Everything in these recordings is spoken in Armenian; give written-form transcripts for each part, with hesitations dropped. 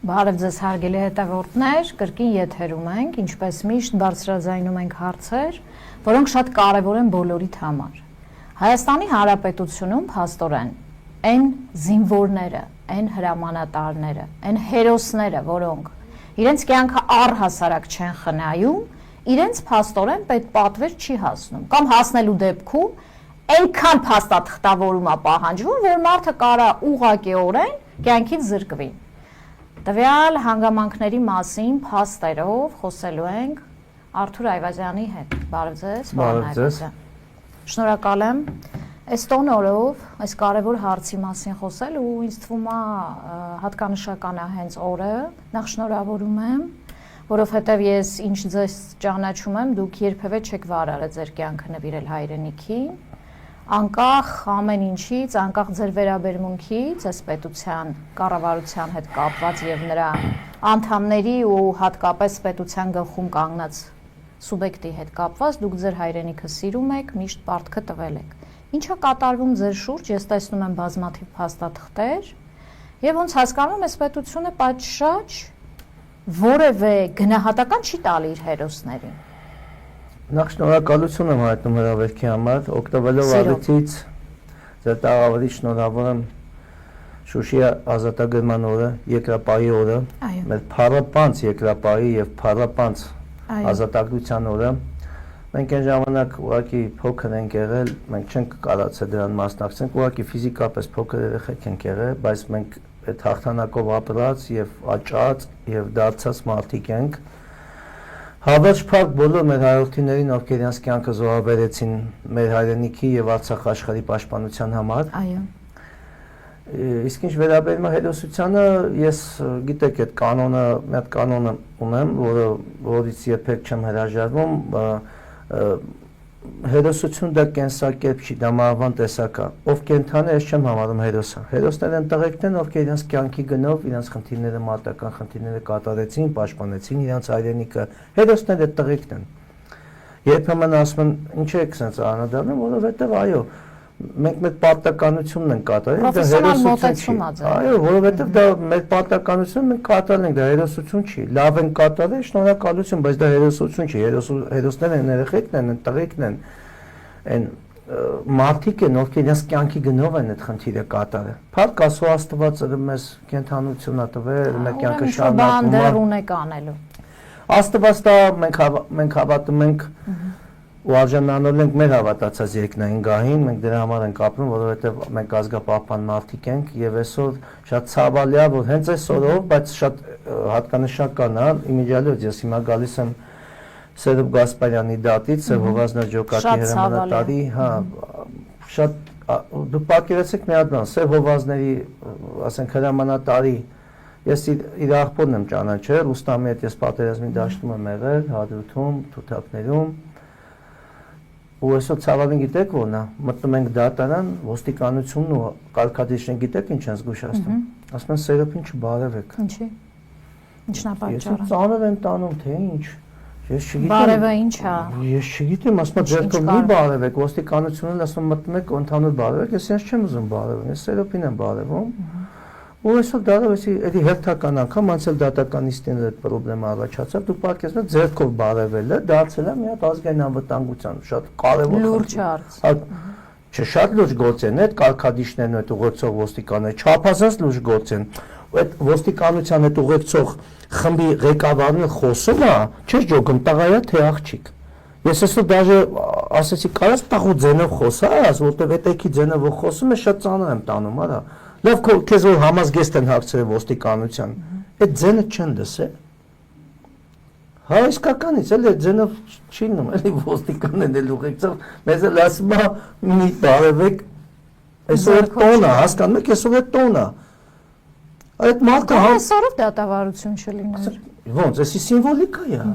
Բարև ձեզ հարգելի հետևորդներ, կրկին եթերում ենք, ինչպես միշտ բարձրաձայնում ենք հարցեր, որոնք շատ կարևոր են բոլորիդ համար։ Հայաստանի Հանրապետությունում փաստորեն այն զինվորները, այն հրամանատարները, այն հերոսները, որոնք իրենց կյանքը առհասարակ չեն խնայում, իրենց փաստորեն պետպատվեր չի հասնում, կամ հասնելու դեպքում այնքան փաստաթղթավորում է պահանջվում, որ մարդը կարա ուղղակիորեն կյանքից զրկվի։ Տվյալ հանգամանքների մասին փաստերով խոսելու ենք Արթուր Այվազյանի հետ։ Բարև ձեզ, պարոն Այվազյան։ Շնորհակալ եմ այս տոն օրով այս կարևոր հարցի մասին խոսել ու ինձ թվում է հատկանշական է հենց օրը։ Նախ շնորհավորում եմ, որովհետև ես ինչ ձեզ ճանաչում եմ, դուք երբևէ չեք վարարել ձեր կյանքը նվիրել հայրենիքին, անկախ ամեն ինչից, անկախ ձեր վերաբերմունքից, այս պետության կառավարության հետ կապված եւ նրա անդամների ու հատկապես պետության գլխում կանգնած սուբյեկտի հետ կապված, դուք ձեր հայրենիքը սիրում եք, միշտ պարտքը տվել եք։ Ինչա կատարվում ձեր շուրջ, ես տեսնում եմ բազմաթիվ փաստաթղթեր, եւ ոնց հասկանում այս պետությունը պատշաճ որևէ գնահատական չի տալի իր հերոսներին։ Նախ շնորհակալություն եմ հայտնում հրավերքի համար, օգտվելով առիթից ձեր տաղավարի շնորհավոր եմ Շուշիի ազատագրման օրը, երկրապահի օրը, մեր փառապանց երկրապահի եւ փառապանց ազատագրության օրը։ Մենք այն ժամանակ ուղղակի փոքր ենք եղել, մենք չենք կարողացել դրան մասնակցենք, ուղղակի ֆիզիկապես փոքր երեխեք ենք եղել, բայց մենք այդ հաղթանակով ապրած եւ աճած եւ դարձած մարդիկ ենք։ Հավերժ փակ բոլոր մեր հայրենիքներին, ովքեր իրենց կյանքը զոհաբերեցին մեր հայրենիքի եւ Արցախ աշխարհի պաշտպանության համար։ Այո։ Իսկ ինչ վերաբերում է հերոսությանը, ես գիտեք այդ կանոնը, մի հատ կանոնը ունեմ, որից երբեք չեմ հրաժարվում, հերոսություն դա կենսակերպ չի, դա մահվան տեսակ է։ Ով կենթանի, ես չեմ համարում հերոսը։ Հերոսները են տղեկներն, ովքեր իրենց կյանքի գնով իրենց խնդիրները, մարտական խնդիրները կատարեցին, պաշտպանեցին իրենց հայրենիքը։ Հերոսները տղեկն են։ Երբեմն ասում են, ինչ եք sense անադառնում, որովհետև այո, մենք մեր պարտականությունն ենք կատարել, դա հերոսություն չի։ Այո, որովհետև դա մեր պարտականությունն մենք կատարել ենք, դա հերոսություն չի։ Լավ են կատարել, շնորհակալություն, բայց դա հերոսություն չի։ Հերոսներն են երեխեքն են, տղեկն են, այն մարդիկ են, ովքեր իրենց կյանքի գնով են այդ խնդիրը կատարել։ Փառք Աստծո, Աստված մեզ կենթանություն ա տվել, մեր կյանքը շարունակում է։ Աստված դա մենք հավատում ենք ու արժանանալ ենք մեր հավատացած երկնային գահին, մենք դրա համար ենք ապրում, որովհետև մենք ազգապահպան մարդիկ ենք եւ այսօր շատ ցավալի է, որ հենց այս օրով, բայց շատ հատկանշական է, իմիջիալից ես հիմա գալիս եմ Սերոբ Գասպարյանի դատից, Սև Հովազնա ջոկատի հրամանատարի, հա, շատ դու պատկերացեք մի հատ բան, Սև Հովազների, ասենք հրամանատարի, ես իր աղբորն եմ ճանաչել, Ռուստամի հետ ես պատերազմի դաշտում եմ եղել, Հադրութում, Թութակներում։ Ու այսօր ցավալին գիտեք որն է, մտնում ենք դատարան, ոստիկանությունն ու կարգադիչն գիտեք ինչ են զգուշացնում։ Ասում են Սերոբին չբարևեք։ Ինչի՞։ Ինչն է պատճառը։ Ես ծանր եմ տանում, թե ինչ։ Ես չգիտեմ։ Բարևը ինչ է։ Ես չգիտեմ, ասում են ձերքով մի բարևեք, ոստիկանությունն ասում մտնում եք ընդհանուր բարևեք, ես ինձ չեմ ուզում բարևեմ, ես Սերոբին եմ բարևում։ Ու այսօր դարավեսի էդի հերթական անգամ անցել դատականիստին այդ խնդրեմը առաջացավ, դու պարկեսնա ձերքով բարևելը դարձել է մի հատ ազգային անվտանգության շատ կարևոր լուրջ հարց։ Չէ, շատ լուրջ գործ են, այդ կարգադիչներն այդ ուղեկցող ոստիկանները չափազանց լուրջ գործ են։ Այդ ոստիկանության այդ ուղեկցող խմբի ղեկավարն խոսում է, չէ՞ ջոկում, տղայա թե աղջիկ։ Ես այսօր դաժե ասեցի, կարաս տաղու ձենով խոսաս, որտեղ էտեքի ձենով խոսում է, շատ ծանր եմ տանում, արա։ Լավ քեզ որ համազգեստ են հագցրել ոստիկանության, այդ ձենը չեն դսել։ Հա իսկականից էլ այդ ձենով չի նում, էլի ոստիկանն էլ ուղեկցող, մեզ էլ ասում է մի բարևեք, այսօր տոն է, հասկանում եք, այսօր է տոն է։ Այդ մարդը այսօրով դատավարություն չլիներ։ Ոնց, էսի սիմվոլիկա է։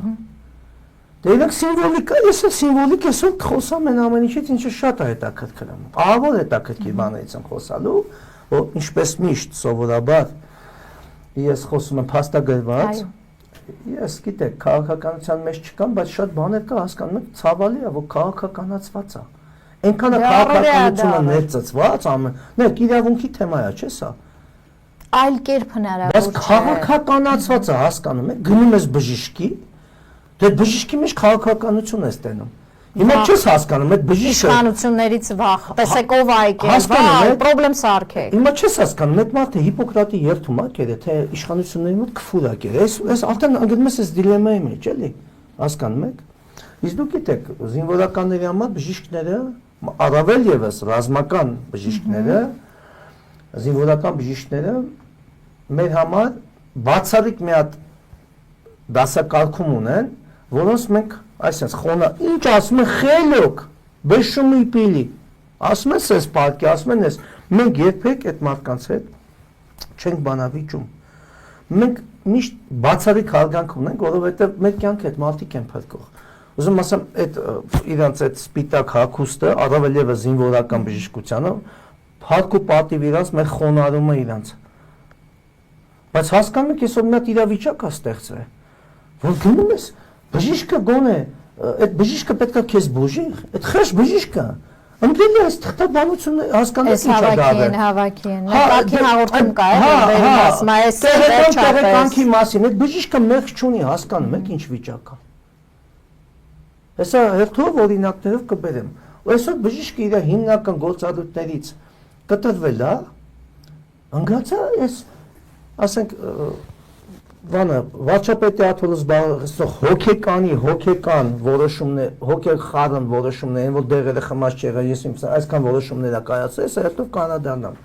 Դե իրենք սիմվոլիկա, ես էլ սիմվոլիկ այսօր խոսամ են ամեն ինչից, ինչը շատ է հետաքրքրում։ Ահավոր հետաքրքիր բաներից եմ խոսալու, որ ինչպես միշտ սովորաբար ես խոսում եմ փաստագրված, ես գիտեք, քաղաքականության մեջ չկամ, բայց շատ բաներ կա, հասկանում եք, ցավալի է, որ քաղաքականացված է։ Այնքան է քաղաքականությունը ներծծված, նայեք, իրավունքի թեմա է, չէ՞ սա։ այլ կերպ հնարավոր Բայց քաղաքականացված է, հասկանում եք, գնում ես բժիշկի, դե բժիշկի մեջ քաղաքականություն ես տենում։ Հիմա չես հասկանում, այդ բժիշկը իշխանություններից վախ, տեսեք ով է եկել, հասկանում եք, պրոբլեմ սարքեք։ Հիմա չես հասկանում, այդ մարդը Հիպոկրատի երթում է կերել, թե իշխանությունների մոտ քֆուր է կերել։ Այս արդեն անգամ ես դիլեմայի մեջ, էլի, հասկանում եք։ Իսկ դուք գիտեք, զինվորականների համար բժիշկները, առավել եւս ռազմական բժիշկները, զինվորական բժիշկները մեր համար բացառիկ մի հատ դասակարգում ունեն, որոնց մենք այսպես խոնա ինչ ասում են խելոք բշումի պիլի ասում են ես պարկի ասում են ես մենք երբեք այդ մարդկանց հետ չենք բանավիճում մենք միշտ բացառիկ հարգանք ունենք որովհետև մեր կյանքը այդ մարդիկ են փրկող ուզում ասեմ այդ իրանց այդ սպիտակ հագուստը առավել եւս զինվորական բժշկությանը փառք ու պատիվ իրանց մեր խոնարհումը իրանց բայց հասկանում եք այսօր մի հատ իրավիճակ է ստեղծվել որ գնում ես բժիշկը գոնե այդ բժիշկը պետք է քեզ բուժի այդ խեղճ բժիշկը անգելի է թղթաբանությունը հասկանալ ինչ է դա հավաքին նկատի հաղորդում կա վերում ասում այս տեղեկանքի մասին այդ բժիշկը մեղք չունի հասկանում եք ինչ վիճակ է հեսա հերթով օրինակներով կբերեմ ու այսօր բժիշկը իր հիմնական գործառույթներից կտրվել է ընկած է այս ասենք բանը վարչապետի աթոռը զբաղեցնող հոգեկան որոշումներ, հոգեխառն որոշումներ, որ դեղերը խմած չեղան, ես իմ այսքան որոշումներ ա կայացել, ես հետո կանադանամ։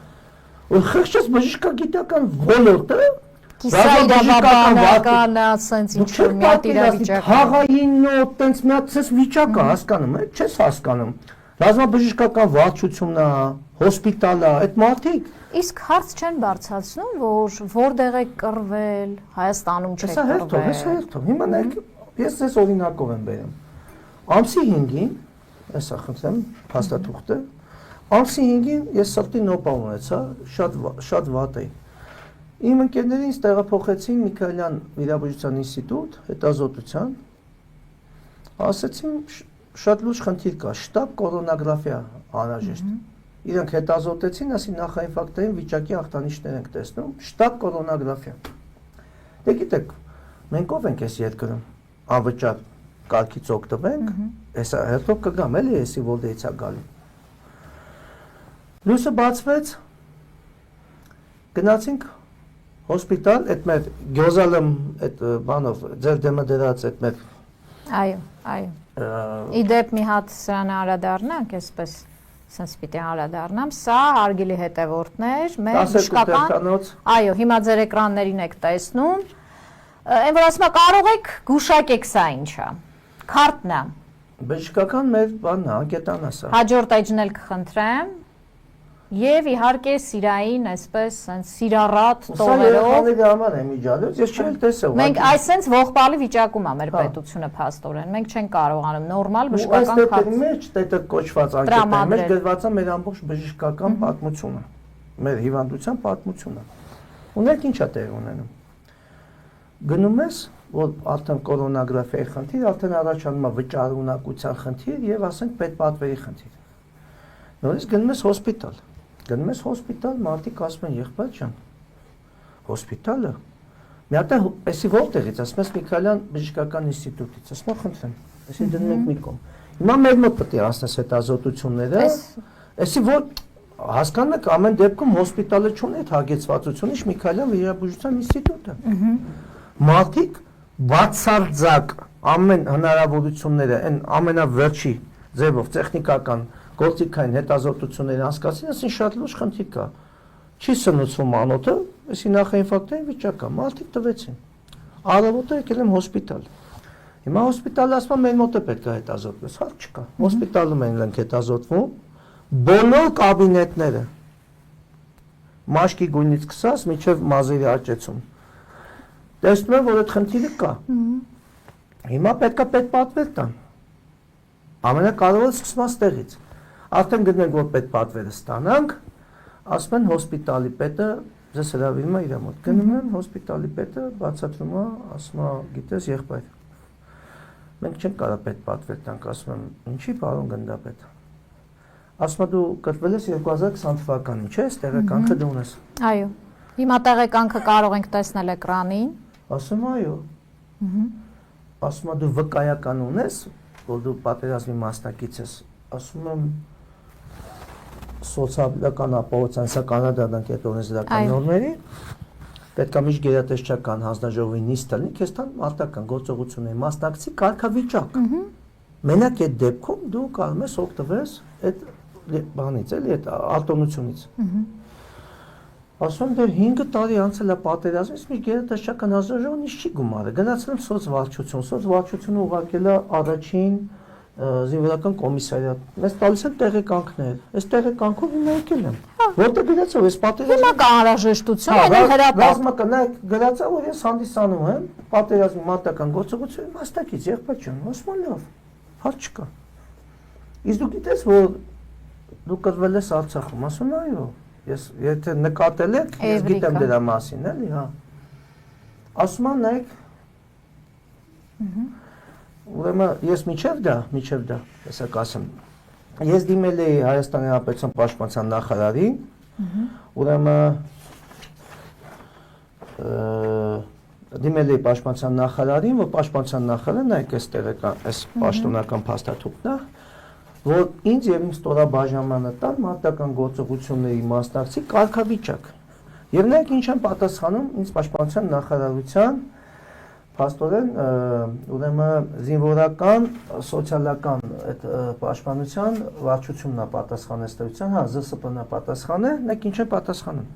Ու խեղճած բժշկագիտական ոլորտը Ռազմաբժշկական ասենց ինչ որ մի հատ իրավիճակ։ Խաղային նոտ, տենց մի հատ ցես վիճակ է, հասկանում եք, չես հասկանում։ Ռազմաբժշկական վարչությունն է, հոսպիտալը, այդ մարդիկ Իսկ հարց չեն բարձրացնում, որ որտեղ է կռվել, Հայաստանում չէ կռվել։ Հեսա հերթով, հիմա նայեք, ես ձեզ օրինակով եմ բերում։ Ամսի 5-ին, հեսա խնդրեմ, փաստաթուղթը, ամսի 5-ին ես սրտի նոպա ունեցա, շատ վատ էի։ Իմ ընկերներին ինձ տեղափոխեցին Միքայելյան վիրաբուժության ինստիտուտ, հետազոտության, ասեցին շատ լուրջ խնդիր կա, շտապ կորոնոգրաֆիա անհրաժեշտ։ Իրանք հետազոտեցին, ասի նախաինֆարկտային վիճակի ախտանիշներ ենք տեսնում, շտապ կորոնոգրաֆիա։ Դե գիտեք, մենք ով ենք այս երկրում, անվճար կարգից օգտվենք, հեսա հետո կգամ էլի, եսի Վոլդեից է գալու։ Լույսը բացվեց, գնացինք հոսպիտալ, այդ մեր Գյոզալում, այդ բանով, ձեր դեմը դրած այդ մեր Այո։ Իդեպ մի հատ սրանը անդրադառնանք, այսպես Սենց պիտի անդրադառնամ, սա հարգելի հետևորդներ, մեր բժշկական, այո, հիմա ձեր էկրաններին եք տեսնում, այն որ ասում է կարող եք գուշակեք սա ինչա, քարտն է։ Բժշկական մեր բանն է, անկետանն է սա։ Հաջորդ էջն էլ կխնդրեմ, եւ իհարկե սիրային, այսպես, սենց սիրառատ տողերով։ Սա երեխաների համար է միջալոց, ես չեմ տեսել։ Մենք այսենց ողբալի վիճակում է մեր պետությունը փաստորեն, մենք չենք կարողանում նորմալ բժշկական քարտ։ Մեջ տետը կոչված անկետների մեջ գրված է մեր ամբողջ բժշկական պատմությունը, մեր հիվանդության պատմությունը։ Ունեք ինչա տեղ ունենում։ Գնում ես, որ արդեն կորոնոգրաֆիայի խնդիր, արդեն առաջանում է վճարունակության խնդիր եւ ասենք պետպատվերի խնդիր։ Նորից գնում ես հոսպիտալ։ Գնում ես հոսպիտալ, մարդիկ ասում են եղբայր ջան, հոսպիտալը մի հատ էսի որտեղից, ասում ես Միքայելյան բժշկական ինստիտուտից, ասում եմ խնդրեմ, էսի դնում եք մի կողմ։ Հիմա մեր մոտ պետք է անցնես հետազոտությունները, էսի որ հասկանում եք ամեն դեպքում հոսպիտալը չունի այդ հագեցվածությունը, իշ Միքայելյան վիրաբուժության ինստիտուտը։ Մարդիկ բացարձակ ամեն հնարավորությունները, այն ամենավերջի ձևով տեխնիկական գործիքային հետազոտությունների անցկացին, ասին շատ լուրջ խնդիր կա։ Չի սնուցվում անոթը, այսի նախաինֆարկտային վիճակ կա, մարդիկ տվեցին։ Առավոտը եկել եմ հոսպիտալ։ Հիմա հոսպիտալը ասում մեր մոտ է պետք է հետազոտվես, հարկ չկա։ Հոսպիտալում ենք հետազոտվում, բոլոր կաբինետները մաշկի գույնից սկսած մինչև մազերի աճեցում։ Տեսնում եմ, որ այդ խնդիրը կա։ Հիմա պետք է պետպատվեր տան։ Ամենակարևորը սկսվում է ստեղից։ Արդեն գտնենք, որ պետպատվերը ստանանք, ասում են հոսպիտալի պետը ձեզ հրավիրում է իր մոտ։ Գնում եմ հոսպիտալի պետը, բացատրում է, ասում է, գիտես, եղբայր։ Մենք չենք կարող պետպատվեր տանք, ասում եմ, ինչի՞ պարոն գնդապետ։ Ասում է դու կրտվել ես 2020 թվականին, չէ՞, տեղեկանքը դու ունես։ Այո։ Հիմա տեղեկանքը կարող ենք տեսնել էկրանին։ Ասում այո։ Ասում դու վկայական ունես, որ դու պատերազմի մասնակից ես, ասում եմ սոցիալական ապահովության սա կանադական կենտրոնական նորմերի պետք է միշտ գերատեսչական հանձնաժողովի նիստ լինի, քեզ տան մարտական գործողությունների մասնակցի կարգավիճակ։ Մենակ այդ դեպքում դու կարող ես օգտվես այդ բանից, էլի այդ արտոնությունից։ Ասում դե 5 տարի անցել է պատերազմից, մի գերատեսչական հանձնաժողովն ինչ չի գումարը։ Գնացել եմ սոցվարչությունը ուղարկել է առաջին զինվորական կոմիսարիատ։ Մեզ տալիս են տեղեկանքներ։ Այս տեղեկանքով հիմա եկել եմ։ Որտե գնացավ այս պատերազմը։ Հիմա կա անհրաժեշտություն, այն հրապարակ։ Ռազմական գնացա, որ ես հանդիսանում եմ պատերազմի մարտական գործողությունների մասնակից եղբայրն, ասում եմ լավ, հարց չկա։ Իսկ դու գիտես, որ դու կրվել ես Արցախում, ասում եմ այո։ Ես եթե նկատել եք, ես գիտեմ դրա մասին, էլի, հա։ Ասում եմ նայեք։ Ուրեմն ես միջև դա, հեսա կասեմ։ Ես դիմել էի Հայաստանի Հանրապետության Պաշտպանության նախարարին, ուրեմն դիմել էի Պաշտպանության նախարարին, որ Պաշտպանության նախարարը նայեք այս տեղական, այս պաշտոնական փաստաթուղթն է, որ ինձ եւ իմ ստորաբաժանմանը տան մարտական գործողությունների մասնակցի կարգավիճակ։ Եվ նայեք ինչ են պատասխանում ինձ Պաշտպանության նախարարության փաստորեն ուրեմն զինվորական սոցիալական այդ պաշտպանության վարչությունն է պատասխանեցության, հա, ԶՍՊ-ն է պատասխանը, նայեք ինչ են պատասխանում։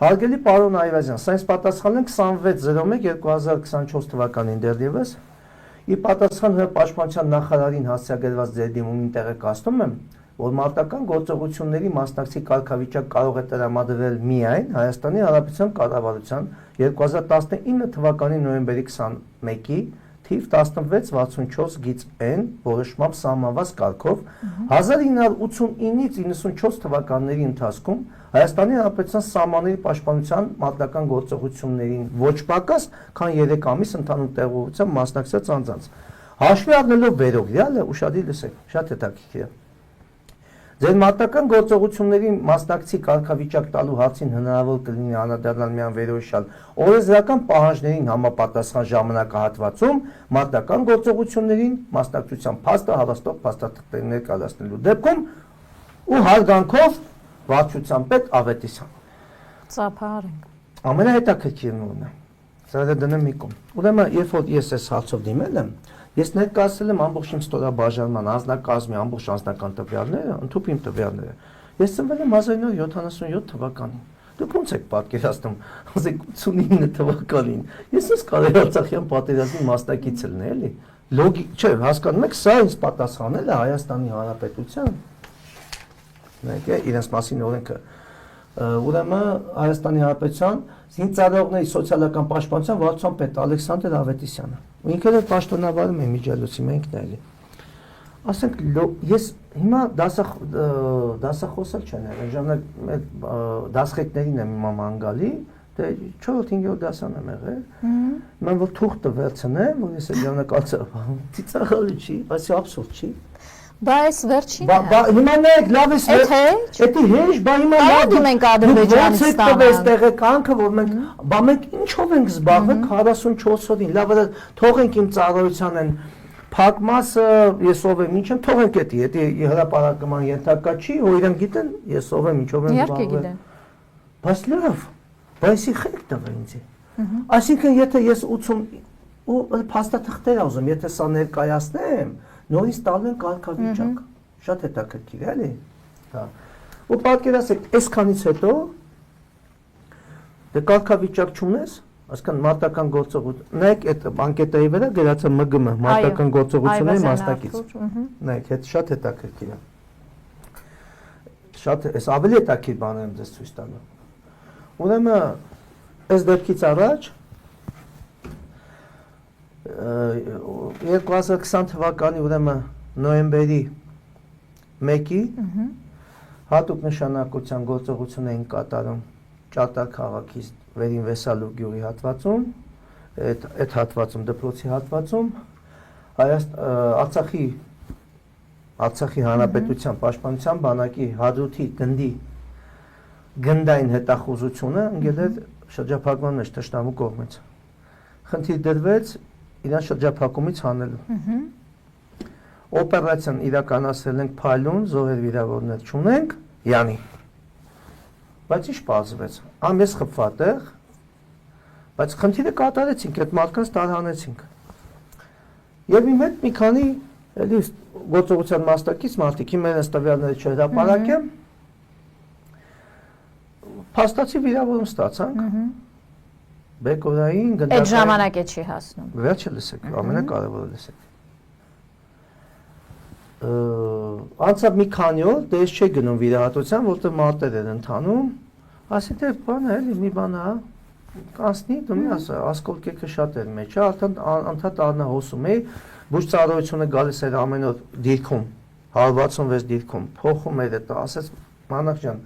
Հարգելի պարոն Այվազյան, սա ինձ պատասխանել են 26/01/2024 թվականին դեռևս։ Ի պատասխան Պաշտպանության նախարարին հասցեագրված ձեր դիմումին տեղեկացնում եմ, որ մարտական գործողությունների մասնակցի կարգավիճակ կարող է տրամադրվել միայն Հայաստանի Հանրապետության կառավարության 2019 թվականի նոյեմբերի 21-ի թիվ 1664 գիծ N որոշմամբ սահմանված կարգով 1989-ից 94 թվականների ընթացքում Հայաստանի Հանրապետության սահմանների պաշտպանության մարտական գործողություններին ոչ պակաս, քան 3 ամիս ընդհանուր տեղողությամբ մասնակցած անձանց։ Հաշվի առնելով վերօրյալը, ուշադիր լսեք, շատ հետաքրքիր է։ Ձեր մարտական գործողությունների մասնակցի կարգավիճակ տալու հարցին հնարավոր կլինի անդրադառնալ միայն վերոհիշյալ օրենսդրական պահանջներին համապատասխան ժամանակահատվածում մարտական գործողություններին մասնակցության փաստը հավաստող փաստաթղթեր ներկայացնելու դեպքում ու հարգանքով վարչության պետ Ավետիսյան։ Ծափարենք։ Ամենահետաքրքիրն ուրն է։ Սա դնեմ մի կողմ։ Ուրեմն, երբ որ ես այս հարցով դիմել եմ, ես ներկայացրել եմ ամբողջ իմ ստորաբաժանման անձնակազմի ամբողջ անձնական տվյալները, ընդհանուր իմ տվյալները։ Ես ծնվել եմ 1977 թվականին։ Դուք ո՞նց եք պատկերացնում 1989 թվականին։ Ես ոնց կարելի Արցախյան պատերազմի մասնակից լինել, էլի։ Լոգիկ չէ, հասկանում եք, սա ինձ պատասխանել է Հայաստանի Հանրապետության։ Նայեք, իրենց մասին օրենքը։ Ուրեմն Հայաստանի Հանրապետության զինծառայողների սոցիալական պաշտպանության վարչության պետ Ալեքսանդր Ավետիսյանը։ Ու ինքը էլ պաշտոնավարում է միջալոցի մենքն էլի։ Ասենք ես հիմա դասախոսել չեմ եղել, ժամանակ դասղեկներին եմ հիմա մանգալի, դե 4-5 դասան եմ եղել։ Mən որ թուղթը վերցնեմ, որ ես այդ ժամանակ ծիծաղալի չի, բայց աբսուրդ չի։ Բա այս վերջին է։ Հիմա նայեք, լավ է, էդի հեշ, բա հիմա լավ ենք Ադրբեջանից ստանալ։ Ոնց տեղեկանքը, որ մենք ինչով ենք զբաղվել 44 օրին, լավ է, թողենք իմ ծառայության են փակ մասը, ես ով եմ, ինչ եմ, թողենք էդի հրապարակման ենթակա չի, որ իրենք գիտեն, ես ով եմ, ինչով եմ զբաղվել։ Բայց լավ, բայց իխեք տվե ինձ։ Այսինքն եթե ես 80 ու փաստաթղթեր ուզում, եթե սա ներկայացնեմ, նորից տալու են կարգավիճակ, շատ հետաքրքիր է, էլի։ Հա։ Ու պատկերացեք, այսքանից հետո դե կարգավիճակ չունես, այսքան մարտական գործողություն։ Նայեք, այդ անկետայի վրա գրած է ՄԳՄ, մարտական գործողությունների մասնակից։ Նայեք, այդ շատ հետաքրքիր է։ Շատ էս ավելի հետաքրքիր բան եմ ձեզ ցույց տալու։ Ուրեմն այս դեպքից առաջ 2020 թվականի ուրեմն նոյեմբերի 1-ի հատուկ նշանակության գործողություն էին կատարում Ճարտար քաղաքից վերին Վեսալու գյուղի հատվածում, այդ հատվածում դպրոցի հատվածում Արցախի Հանրապետության պաշտպանության բանակի հադրութի գնդի գնդային հետախուզությունը ընկել էր շրջափակման մեջ Թշնամու կողմից։ Խնդիր դրվեց իրան շրջափակումից հանելու։ Օպերացիան իրականացրել ենք փայլուն, զոհեր վիրավորներ չունենք, յանի։ Բայց ինչ պարզվեց, ամես խփվատեղ, բայց խնդիրը կատարեցինք, այդ մարդկանց տարհանեցինք։ Եվ իմ հետ մի քանի էլի գործողության մասնակից մարդիկ, իմ այս տվյալները չհրապարակեմ, փաստացի վիրավորում ստացանք։ Բեկորային գնդակային։ Այդ ժամանակ է չի հասնում։ Վերջը լսեք, ամենակարևորը լսեք։ Անցավ մի քանի օր, դե ես չէի գնում վիրահատության, որտեղ մարտեր են ընթանում, ասի թե բան է, էլի մի բան է, կանցնի, դու մի ասա, ասկոլկեքը շատ էր մեջ, անդադ առնա հոսում էի, բուժ ծառայությունը գալիս էր ամեն օր դիրքում, 166 դիրքում, փոխում էր դա, ասեց մանակ ջան,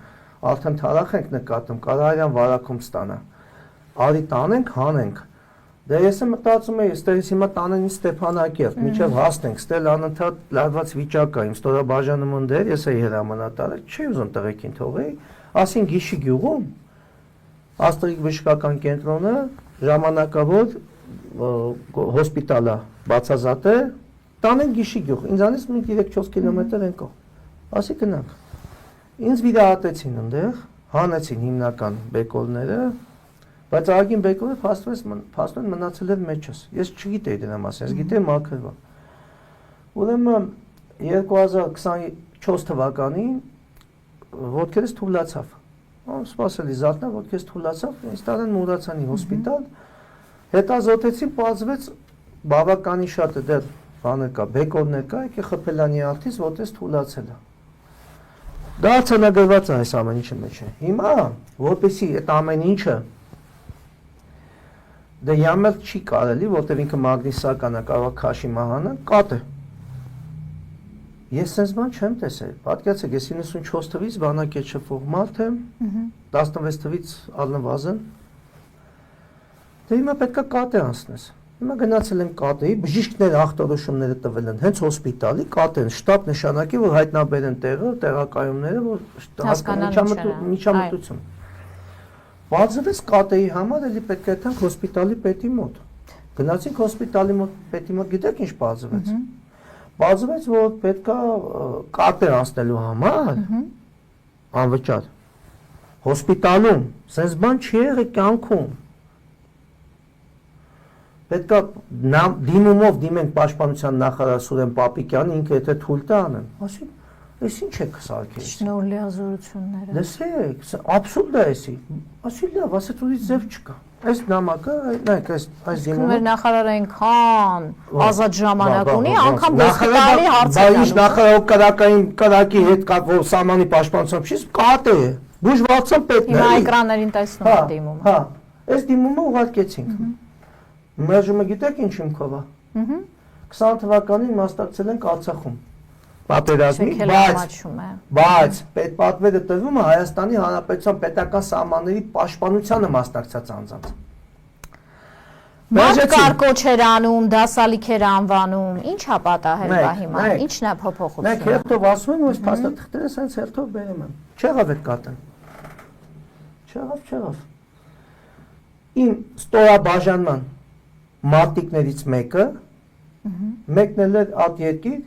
արդեն թարախ ենք նկատում, կարայրան վարակում ստանա, արի տանենք, հանենք, դե ես եմ մտածում էի, ստերից հիմա տանեն ինձ Ստեփանակերտ, մինչև հասնենք, ստել անընդհատ լարված վիճակ է, իմ ստորաբաժանում ընդեր, ես էի հրամանատարը, չի ուզում տղեկին թողեի, ասին Գիշի գյուղում, Աստրիկ բժշկական կենտրոնը, ժամանակավոր հոսպիտալը բացազատ է, տանեն Գիշի գյուղ, ինձանից մի 3-4 կիլոմետր են կողմ, ասի գնանք, ինձ վիրահատեցին ընդեղ, հանեցին հիմնական բեկորները, բայց ագին բեկորը փաստորեն մնացել էր մեջս, ես չգիտեի դրա մասին, ես գիտեի մաքրվա, ուրեմն 2024 թվականին ոտքերս թուլացավ, սպասելի զատնա, ոտքերս թուլացավ, ինձ տարան Մուրացյանի հոսպիտալ, հետազոտեցին, պարզվեց բավականի շատ է դեռ բաներ կա, բեկորներ կա, եկե խփելանի արտից ոտքերս թուլացել է։ Դա արձանագրված է այս ամեն ինչը մեջ է։ Հիմա, որպեսզի այդ ամեն ինչը դա յամել չի կարելի, որտեղ ինքը մագնիսական է, կարող քաշի մահանը, կատ է։ Ես sense բան չեմ տեսել։ Պատկերացեք, ես 94 թվից բանակետ շփող մարդ եմ, 16 թվից առնվազն։ Դե հիմա պետքա կատ է անցնես։ Հիմա գնացել են կատեի, բժիշկները ախտորոշումները տվել են հենց հոսպիտալի, կատ են, շտաբ նշանակի, որ հայտնաբերեն տեղը, տեղակայումները, որ միջամտություն։ Բացվեց կատեի համար, էլի պետք է այդտեղ հոսպիտալի պետի մոտ։ Գնացինք հոսպիտալի մոտ, պետի մոտ, գիտեք ինչ բացվեց։ Բացվեց, որ պետքա կատե անցնելու համար անվճար։ Հոսպիտալում, sense բան չի եղել կյանքում։ Պետքա դիմումով դիմենք պաշտպանության նախարար Սուրեն Պապիկյանին, ինքը եթե թույլ տա անեն։ Ասի, այս ինչ եք սարքել։ Շնորհ լիազորությունները։ Լսեք, absurd է էսի։ Ասի լավ, ասեց ուրիշ ձև չկա։ Այս նամակը, նայեք, այս դիմումը։ Մեր նախարարը այնքան ազատ ժամանակ ունի, անգամ հոսպիտալի հարցը։ Բայց ինչ նախարարը կրակի հետ կապ սահմանի պաշտպանությամբ չի, կատ է։ Բուժվածան պետք է։ Հիմա էկրաններին տեսնում եմ դիմումը։ Հա, այս դիմումը ուղարկեցինք։ Մերժումը գիտեք ինչ հիմքով է։ 20 թվականին մասնակցել ենք Արցախում։ Պատերազմի, բայց պետպատվերը տրվում է Հայաստանի Հանրապետության պետական սահմանների պաշտպանությանը մասնակցած անձանց։ Մարդ կար կոչեր անում, դասալիքեր անվանում, ինչ է պատահել բա հիմա, ինչն է փոփոխությունը։ Նայեք, հերթով ասում են, որ փաստաթղթերը սենց հերթով բերում են։ Չեղավ այդ կատեն։ Չեղավ։ Իմ ստորաբաժանման մարտիկներից մեկը մեկնել էր արտերկիր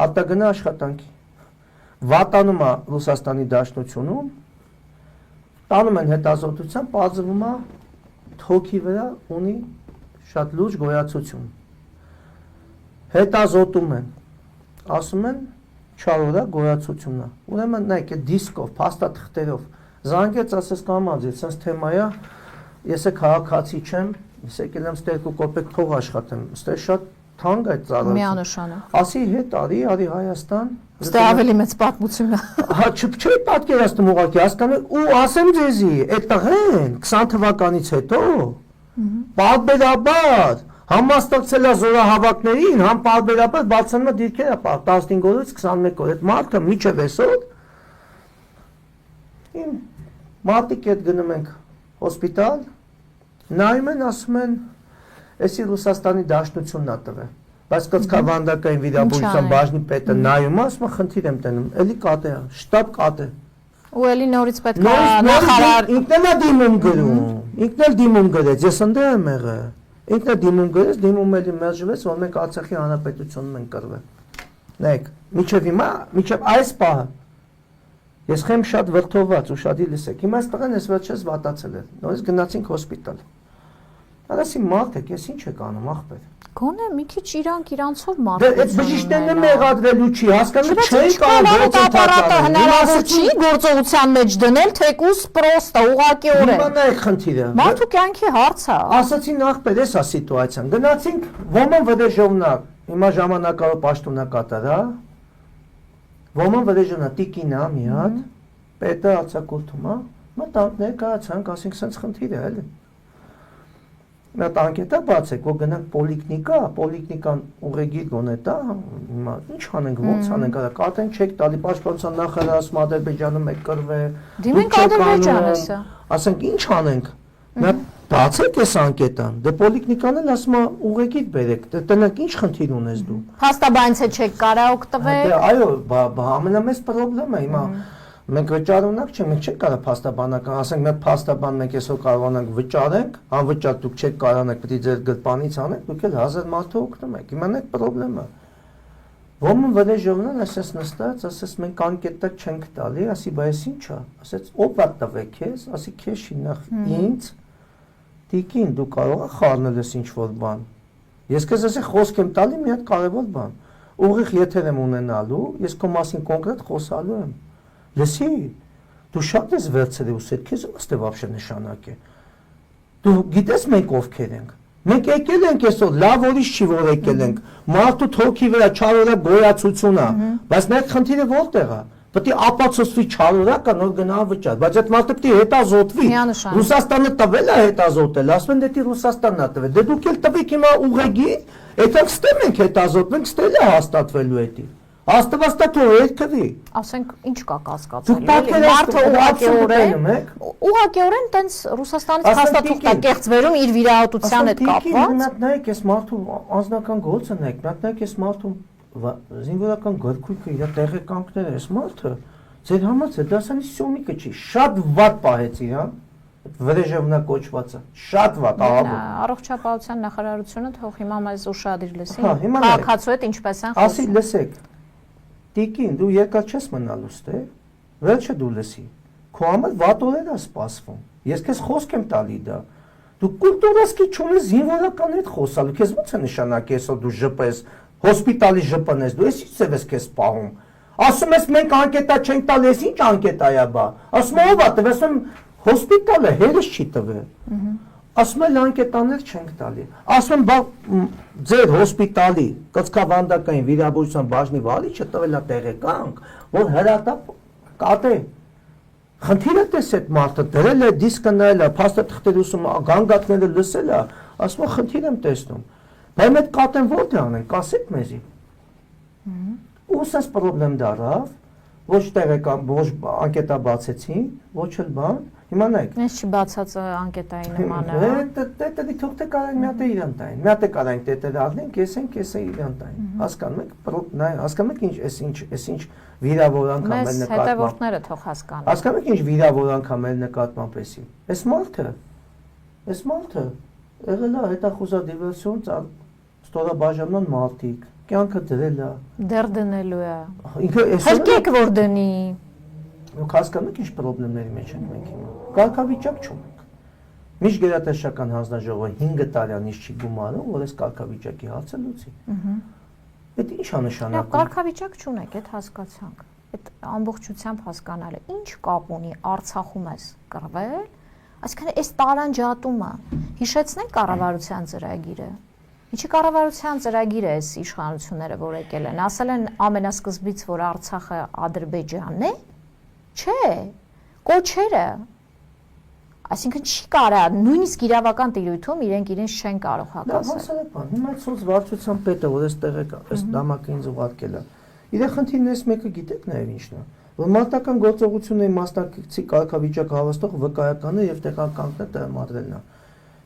արտագնա աշխատանքի վատանում է Ռուսաստանի Դաշնությունում տանում են հետազոտության պարզվում է թոքի վրա ունի շատ լուրջ գոյացություն հետազոտում են ասում են չարորա գոյացությունն է ուրեմն նայեք այդ դիսկով փաստաթղթերով զանգեց ասես կամած sense թեմա է ես է քաղաքացի չեմ ես եկել եմ ստե 2 կոպեկ փող աշխատեմ ստե շատ թանկ այդ ծառայությունը միանշանակ ասի հետ արի Հայաստան ստե ավելի մեծ պատմություն է հա չի պատկերացնում ուղղակի հասկանալ ու ասեմ ձեզի այդ տղեն 20 թվականից հետո պարբերաբար համաստացել է զորահավաքներին համ պարբերաբար բացանում է դիրքերը 15 օրից 21 օր այդ մարդը միջև այսօր իմ մարտիկ հետ գնում ենք հոսպիտալ նայում են ասում են էսի Ռուսաստանի Դաշնությունն է տվել բայց կցկավանդակային վիրաբույժության բաժնի պետը նայում ասում է խնդիր եմ տենում էլի կատե շտաբ կատե Ու էլի նորից պետք է նախարար ինքն էլ դիմում գրում, ինքն էլ դիմում գրեց, ես ընդ եմ եղել։ Ինքն էլ դիմում գրեց, դիմում էլի մերժվեց, որ մենք Արցախի հանրապետությունում ենք կռվել։ Նայեք, միջև հիմա, միջև այս պահը ես խեմ շատ վրդովված ու շատի լսեք։ Հիմա այս տղան ես վերջերս վատացել էր։ Նորից գնացինք հոսպիտալ։ Արասի մարդ եք, ես ինչ եք անում, ախպեր։ Գոնե մի քիչ իրանցով Դե մարդու։ այդ բժիշկներն էլ մեղադրելու չի, հասկանում չեն կարող ապարատը հնարավոր չի գործողության մեջ դնել, թեկուզ պրոստը ուղղակիորեն։ Հիմա նայեք խնդիրը։ Մարդու կյանքի հարց է։ Ասացին ախպեր, էս է սիտուացիան։ Գնացինք ոմն վդեժովնակ, հիմա ժամանակավոր պաշտոնակատար, հա։ Ոմն վդեժովնակ տիկին է մի հատ, պետը արձակուրդում է, մտանք ներկայացանք, ասենք սենց խնդիր է, էլի։ Նա տանկետա բացեք, որ գնանք պոլիկնիկան ուղեգիր գոնե տա, հիմա ինչ անենք, ոնց անենք, արա կատենք չեք տալի, պաշտպանության նախարարը ասում Ադրբեջանում եք կռվել։ Դիմենք Ադրբեջանը սա։ Ասենք ինչ անենք։ Նա բացեք այս անկետան, դե պոլիկնիկան էլ ասում է ուղեգիր բերեք, դե տնակ ինչ խնդիր ունես դու։ Փաստաբանից չեք կարող օգտվել։ Դե այո, ամենամեծ խնդիրը հիմա մենք վճարունակ չենք, մենք չենք կարող փաստաբանական, ասենք մեր փաստաբան մենք այսօր կարողանանք վճարենք, անվճար դուք չեք կարողանաք պետք է ձեր գրպանից անեք, դուք էլ 1000 մարդու օգնում եք։ Հիմա այդ խնդրեմը։ Ոմն վդեժովնան ասես նստած, ասես մենք անկետակ չենք տալի, ասի բայ էս ի՞նչ է, ասեց ով է տվեք քեզ, ասի քեզ շինախ ինձ տիկին դու կարող ես խառնել ես ինչ որ բան։ Ես քեզ ասի խոսք եմ տալի մի հատ կարևոր բան։ Ուղիղ եթեր եմ ունենալու, ես քո մասին կոնկրետ խոսալու եմ։ Լսի, դու շատ ես վերցրել ու սետ քեզ ոստե вообще նշանակ է։ Դու գիտես մենք ովքեր ենք։ Մենք եկել ենք այսօր, լավ ուրիշ չի որ եկել ենք։ Մարդու թոքի վրա չարորա գոյացություն է, բայց նա խնդիրը որտեղ է։ Պետք է ապացուցվի չարորակը նոր գնա վճար, բայց այդ մարդը պետք է հետազոտվի։ Ռուսաստանը տվել է հետազոտել, ասում են դե Ռուսաստանն է տվել։ Դե դուք էլ տվեք հիմա ուղեգի, այդտեղ ստեմ ենք հետազոտվենք, ստել է հաստատվելու էդի։ Աստվածատու երկրի։ Ասենք ինչ կա կասկածել։ Մարդը ուղղակիորեն տենց Ռուսաստանից հաստատող է կեղծվերում իր վիրահատության հետ կապված։ Նայեք, այս մարդու անձնական գործը նայեք, նայեք այս մարդու զինվորական գրքույկը իր տեղեկանքները, այս մարդը ձեր համար է դասանի սյոմիկը չի, շատ վատ պահեցի, հա։ Վրեժևնա կոչվածը, շատ վատ աղաբը։ Առողջապահության նախարարությունը թող հիմա մեզ ուշադիր լսի։ Հա, հիմա քաղաքացու հետ ինչպես են ասի լսեք։ Տիկին, դու երկար չես մնալու ստե, վերջը դու լսի։ Քո համար վատ օրեր է սպասվում։ Ես քեզ խոսք եմ տալի դա։ Դու կուլտուրասկի չունես զինվորական հետ խոսալու, քեզ ո՞նց է նշանակի այսօր դու ԺՊ-ես, հոսպիտալի ԺՊ-ն ես, դու էս ի՞նչ ես քեզ պահում։ Ասում ես մենք անկետա չենք տալի, ես ի՞նչ անկետա է բա։ Ասում ով է տվել, ասում հոսպիտալը հերս չի տվել։ Ասում են անկետաներ չենք տալի։ Ասում բա ձեր հոսպիտալի կծկավանդակային վիրաբույժության բաժնի վարիչը տվել է տեղեկանք, որ հրատապ կատե։ Խնդիրը տես այդ մարդը դրել է դիսկը նայել է, փաստաթղթեր ուսում գանգատները լսել է, ասում է խնդիր եմ տեսնում։ Բայց այդ կատեն ո՞րտե անեն, կասեք մեզի։ Ու սենց պրոբլեմ դարավ, ոչ տեղեկան, ոչ անկետա բացեցին, ոչ էլ բան։ Հիմա նայեք։ Ես չի բացած անկետայի նման է։ Դե թողտե կարան մի հատ իրան տային։ Մի հատ կարան տետեր առնեն, կեսեն իրան տային։ Հասկանում եք, հասկանում եք ինչ վիրավորանք ամեն նկատմամբ։ Մեզ հետևորդները թող հասկանան։ Հասկանում եք ինչ վիրավորանք ամեն նկատմամբ էսի։ Այս մարդը եղել է հետախուզա դիվերսիոն ստորաբաժանման մարդիկ, կյանքը դրել է։ Դեռ դնելու է։ Ինքը հրկեք որ դնի։ Դուք հասկանում եք ինչ խնդիրների մեջ ենք մենք հիմա։ Կարգավիճակ չունենք։ Միջգերատեսչական հանձնաժողովը 5 տարյանից չի գումարում, որ այս կարգավիճակի հարցը լուծի։ Այդ ի՞նչ է նշանակում։ Կարգավիճակ չունեք, այդ հասկացանք։ Այդ ամբողջությամբ հասկանալը ինչ կապ ունի Արցախում ես կռվել, այսինքն այս տարանջատումը հիշեցնենք կառավարության ծրագիրը։ Ինչի կառավարության ծրագիրը էս իշխանությունները որ եկել են, ասել են ամենասկզբից որ Արցախը Ադրբեջանն է, չէ, կոչերը, այսինքն չի կարող, նույնիսկ իրավական տիրույթում իրենց չեն կարող հակասել։ Դա հասարակ բան, հիմա այդ սոցվարչության պետը, որ այս տեղը այս դամակը ինձ ուղարկել է, իր խնդիրն էս մեկը գիտեք նաև ինչն է, որ մարտական գործողությունների մասնակցի կարգավիճակ հավաստող վկայականը եւ տեղականքն է տրամադրելն է։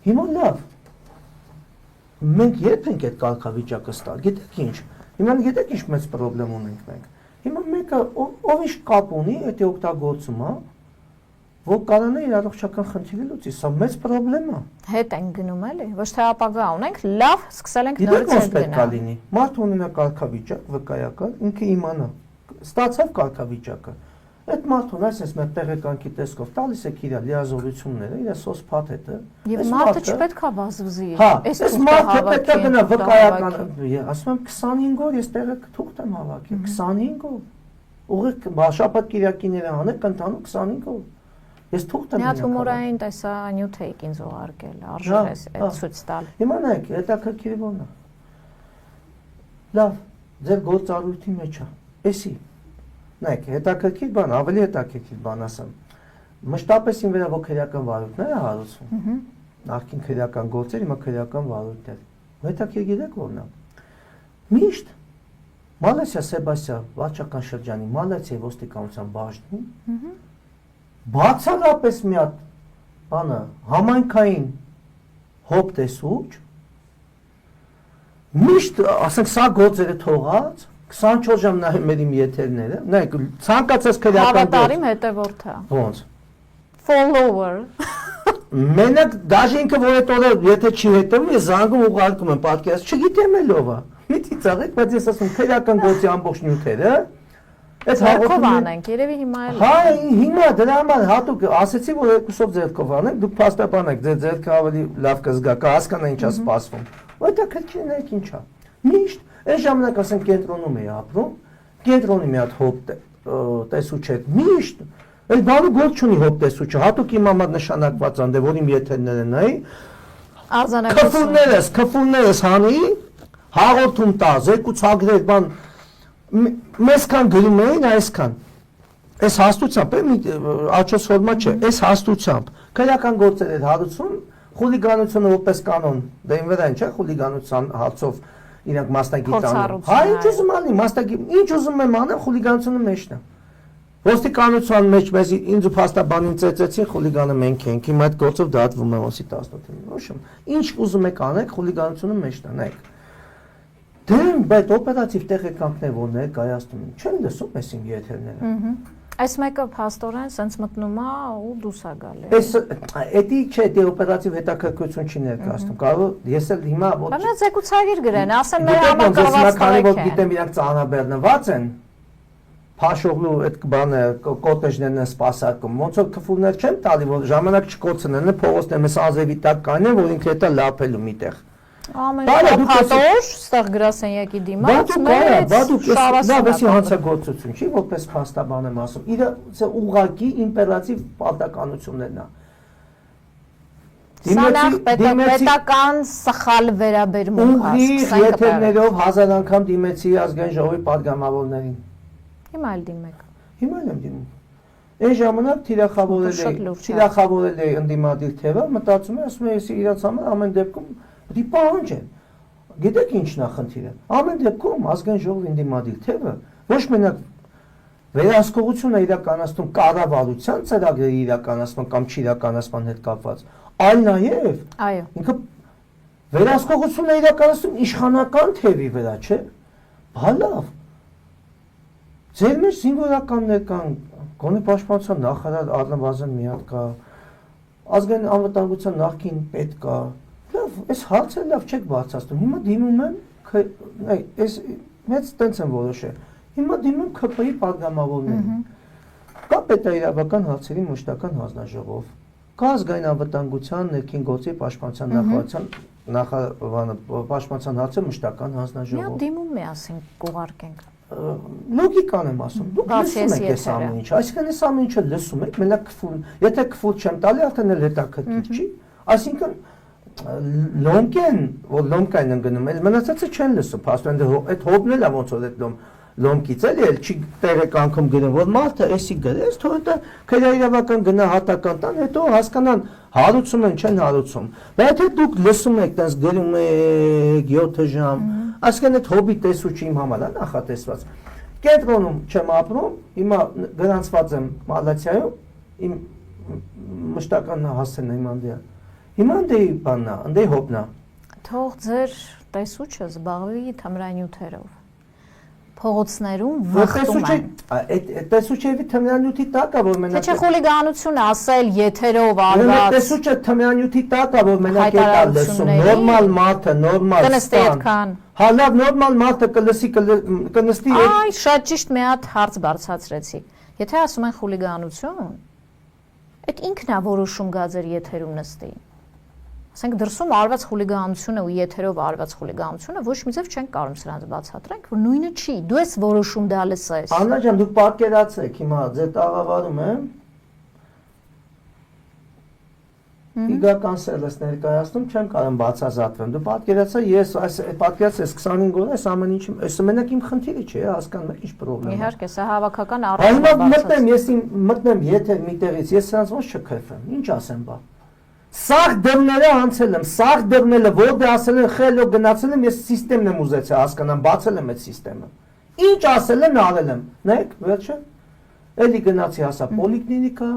Հիմա լավ, մենք երբ ենք այդ կարգավիճակը ստալ, գիտեք ինչ, հիմա գիտեք ինչ մեծ խնդրեմ ունենք մենք։ Հիմա մեկ մեկը ով ինչ կապ ունի, դա օգտագործում է, որ կարողանա իր առողջական խնդիրը լուծի, սա մեծ խնդրեմ է։ Հետ են գնում էլի, ոչ թե ապագա ունենք, լավ, սկսել ենք Գիտեք նորից ոնց պետք է գնալ։ լինի։ Մարդը ունենա կարգավիճակ, վկայական, ինքը իմանա։ Ստացավ կարգավիճակը։ Այդ մարդուն այսպես մեր տեղեկանքի տեսքով տալիս է իր լիազորությունները, իր սոսփաթեթը։ Եվ մարդը չպետք է վազվզի։ Հա, այս մարդը պետք է գնա վկայական, ասում եմ 25 օր ես տեղը թուղթ եմ հավաքել, 25 օր։ Ուղիղ շաբաթ կիրակիները հանեք, կընթանում 25 օր։ Ես թուղթ եմ։ Մի հատ հումորային տեսանյութ էիք ինձ ուղարկել, արժես այդ ցույց տալ։ Հիմա նայեք, հետաքրքիր բան է։ Լավ, ձեր գործառույթի մեջ է։ Էսի։ Նայեք, հետաքրքիր բան, ավելի հետաքրքիր բան ասեմ։ Մշտապես ին վրա քրեական վարույթներ է հարուցվում։ Նախքին քրեական գործեր, հիմա քրեական վարույթներ։ Հետաքրքիր գիտեք ո՞րն է։ Միշտ Մալացիա Սեբաստիան վարչական շրջանի Մալացիայի ոստիկանության բաժնի բացառապես մի հատ բանը համայնքային հոբ տեսուչ միշտ ասենք սա գործերը թողած 24 ժամ նայում էր իմ եթերները նայեք ցանկացած քրեական Հավատարիմ հետևորդ է։ ոնց Follower։ մենակ դաժե ինքը որ այդ օրը եթե չի հետևում ես զանգում ուղարկում եմ պատկերած չգիտեմ էլ ով է մի ծիծաղեք բայց ես ասում քրեական գործի ամբողջ նյութերը այդ Ձերքով անենք, երևի հիմա էլ։ Հա, հիմա դրա համար հատուկ ասեցի, որ երկուսով ձեռքով անենք, դուք փաստաբանեք, ձեր ձեռքը ավելի լավ կզգա, կհասկանա ինչա սպասվում։ Որտե քրքիրն է ինչա։ Միշտ այս ժամանակ ասենք կենտրոնում էի ապրում, կենտրոնի մի հատ հոբ տեսուչ հետ միշտ այդ բանը գործ չունի հոբ տեսուչը, հատուկ իմ համար նշանակված անդե, որ իմ եթերները նայի, քֆուրներս հանի, հաղորդում տա, զեկուցագրեր բան Մեսքան գրում էին այսքան, այս հաստությամբ, աչոս ֆորմա չէ, այս հաստությամբ, քրեական գործեր էր հարուցում, խուլիգանությունը որպես կանոն, դա իմ վրա չէ, խուլիգանության հարցով իրանք մասնագիտանում, հա ինչ ուզում անի, ինչ ուզում եմ անեմ, խուլիգանությունը մեջն է, ոստիկանության մեջ մեզ ինձ ու փաստաբանին ծեծեցին, խուլիգանը մենք ենք, հիմա այդ գործով դատվում եմ ոսի 18-ին, ոչմ, ինչ ուզում եք անեք, խուլիգանությունը մեջն է, նայեք Դեմ, բայց օպերատիվ տեղեկանքներ որ ներկայացնում են, չեն լսում այս իմ եթերները։ Այս մեկը փաստորեն սենց մտնում է ու դուրս է գալի։ Այս էդի չէ, դե օպերատիվ հետաքրքրություն չի ներկայացնում։ Կարող ես էլ հիմա ոչ։ Բանա զեկուցագիր գրեն, ասեն մեր համակարգված քանի որ գիտեմ իրանք ծանրաբեռնված են։ Փաշողլու այդ բանը կոտեջներն են սպասարկում։ Ոնց որ քֆուրներ չեն տալի, որ ժամանակ չկոցնեն, փողոցները մեզ ազևի տակ կանեն, որ ինքը հետա լափելու միտեղ։ Ամեն հատոր, ստեղ գրասենյակի դիմաց, լավ էսի հանցագործություն չի, որպես փաստաբան եմ ասում, իր ուղղակի իմպերատիվ պարտականություններն է։ Սանախ պետական սխալ վերաբերմունք ուղիղ եթերներով 1000 անգամ դիմեցի ազգային ժողովի պատգամավորներին։ Հիմա էլ դիմեք։ Հիմա էլ եմ դիմում։ Այն ժամանակ թիրախավորել էի ընդդիմադիր թևը, մտածում եմ, ասում եմ, ես իրաց համար ամեն դեպքում Դի պահանջ են, գիտեք ինչն է խնդիրը, ամեն դեպքում ազգային ժողովի ընդդիմադիր թևը ոչ մենակ վերահսկողություն է իրականացնում կառավարության ծրագրերի իրականացման կամ չիրականացման հետ կապված, այլ նաև ինքը վերահսկողություն է իրականացնում իշխանական թևի վրա, չէ՞, բա լավ, ձեր մեջ զինվորականներ կան, գոնե պաշտպանության նախարար առնվազն մի հատ կա, ազգային անվտանգության նախկին պետ կա Այս հարցը լավ չեք բարձրացնում, հիմա դիմում եմ, այս մեծ տենց եմ որոշել, հիմա դիմում ՔՊ-ի պատգամավորներին, կա պետաիրավական հարցերի մշտական հանձնաժողով, կա ազգային անվտանգության, ներքին գործերի պաշտպանության պաշտպանության հարցը մշտական հանձնաժողով։ Միա դիմում միասին կուղարկենք։ Լոգիկան եմ ասում, դուք լսում եք այս ամեն ինչը, այսինքն այս ամեն ինչը լսում եք, մենակ քֆուր, եթե քֆուր չեմ տալի, արդեն էլ հետաքրքիր չի, այսինքն լոմկեն, որ լոմկային են գնում, էլ մնացածը չեն լսում, փաստորեն այդ հոբն էլ է ոնց որ այդ լոմկից էլի, էլ չի տեղեկանքում գրում, որ մարդը էսի գրես, թող դա քրեիրավական գնա հատական տան, հետո հասկանան հարուցում են, չեն հարուցում։ Բայց եթե դուք լսում եք, տես գրում եք 7 ժամ, այսինքն այդ հոբի տեսուչի իմ համար է նախատեսված։ Կենտրոնում չեմ ապրում, հիմա գրանցված եմ Մալացիայում, իմ մշտական հասցեն է իմ անդիա։ Հիմա անդեի բաննա, անդեի հոբնա։ Թող ձեր տեսուչը զբաղվի թմրանյութերով։ փողոցներում վխտում են։ Տեսուչեվի թմրանյութի տակ է, որ մենակ Թե չէ խուլիգանություն ասել եթերով արված։ Տեսուչը թմրանյութի տակ է, որ մենակ այդ է լսում, նորմալ մարդը, նորմալ Կնստի այդքան։ Հա լավ, նորմալ մարդը կնստի։ Այ, շատ ճիշտ մի հատ հարց բարձրացրեցի։ Եթե ասում են խուլիգանություն, այդ ինքն է որոշում գազեր եթերում նստի։ Ասենք դրսում արված խուլիգանությունը ու եթերով արված խուլիգանությունը ոչ մի ձև չեն կարող սրանց բացատրենք, որ նույնը չի։ Դու ես որոշում դա լսես։ Աննա ջան, դուք պատկերացրեք հիմա ձեր տաղավարում եմ Իգական սելս ներկայացնում չեմ կարող բացազատվեմ։ Դու պատկերացա, ես պատկերացես 25 օր ես ամեն ինչ, այս մենակ իմ խնդիրը չէ, հասկանում եք, ինչ խնդրեմ։ Իհարկե, սա հավաքական Հիմա առարկա։ մտնեմ եթե միտեղից, ես սրանց ոնց չքրվեմ, ինչ ասեմ բա։ Սաղ դռները անցել եմ, սաղ դռները, որտեղ ասել են խելո գնացել եմ, ես սիստեմն եմ ուզեցել հասկանամ, բացել եմ այդ սիստեմը։ Ինչ ասել են, արել եմ։ Նայեք, վերջը։ Էլի գնացի հասա պոլիկլինիկա։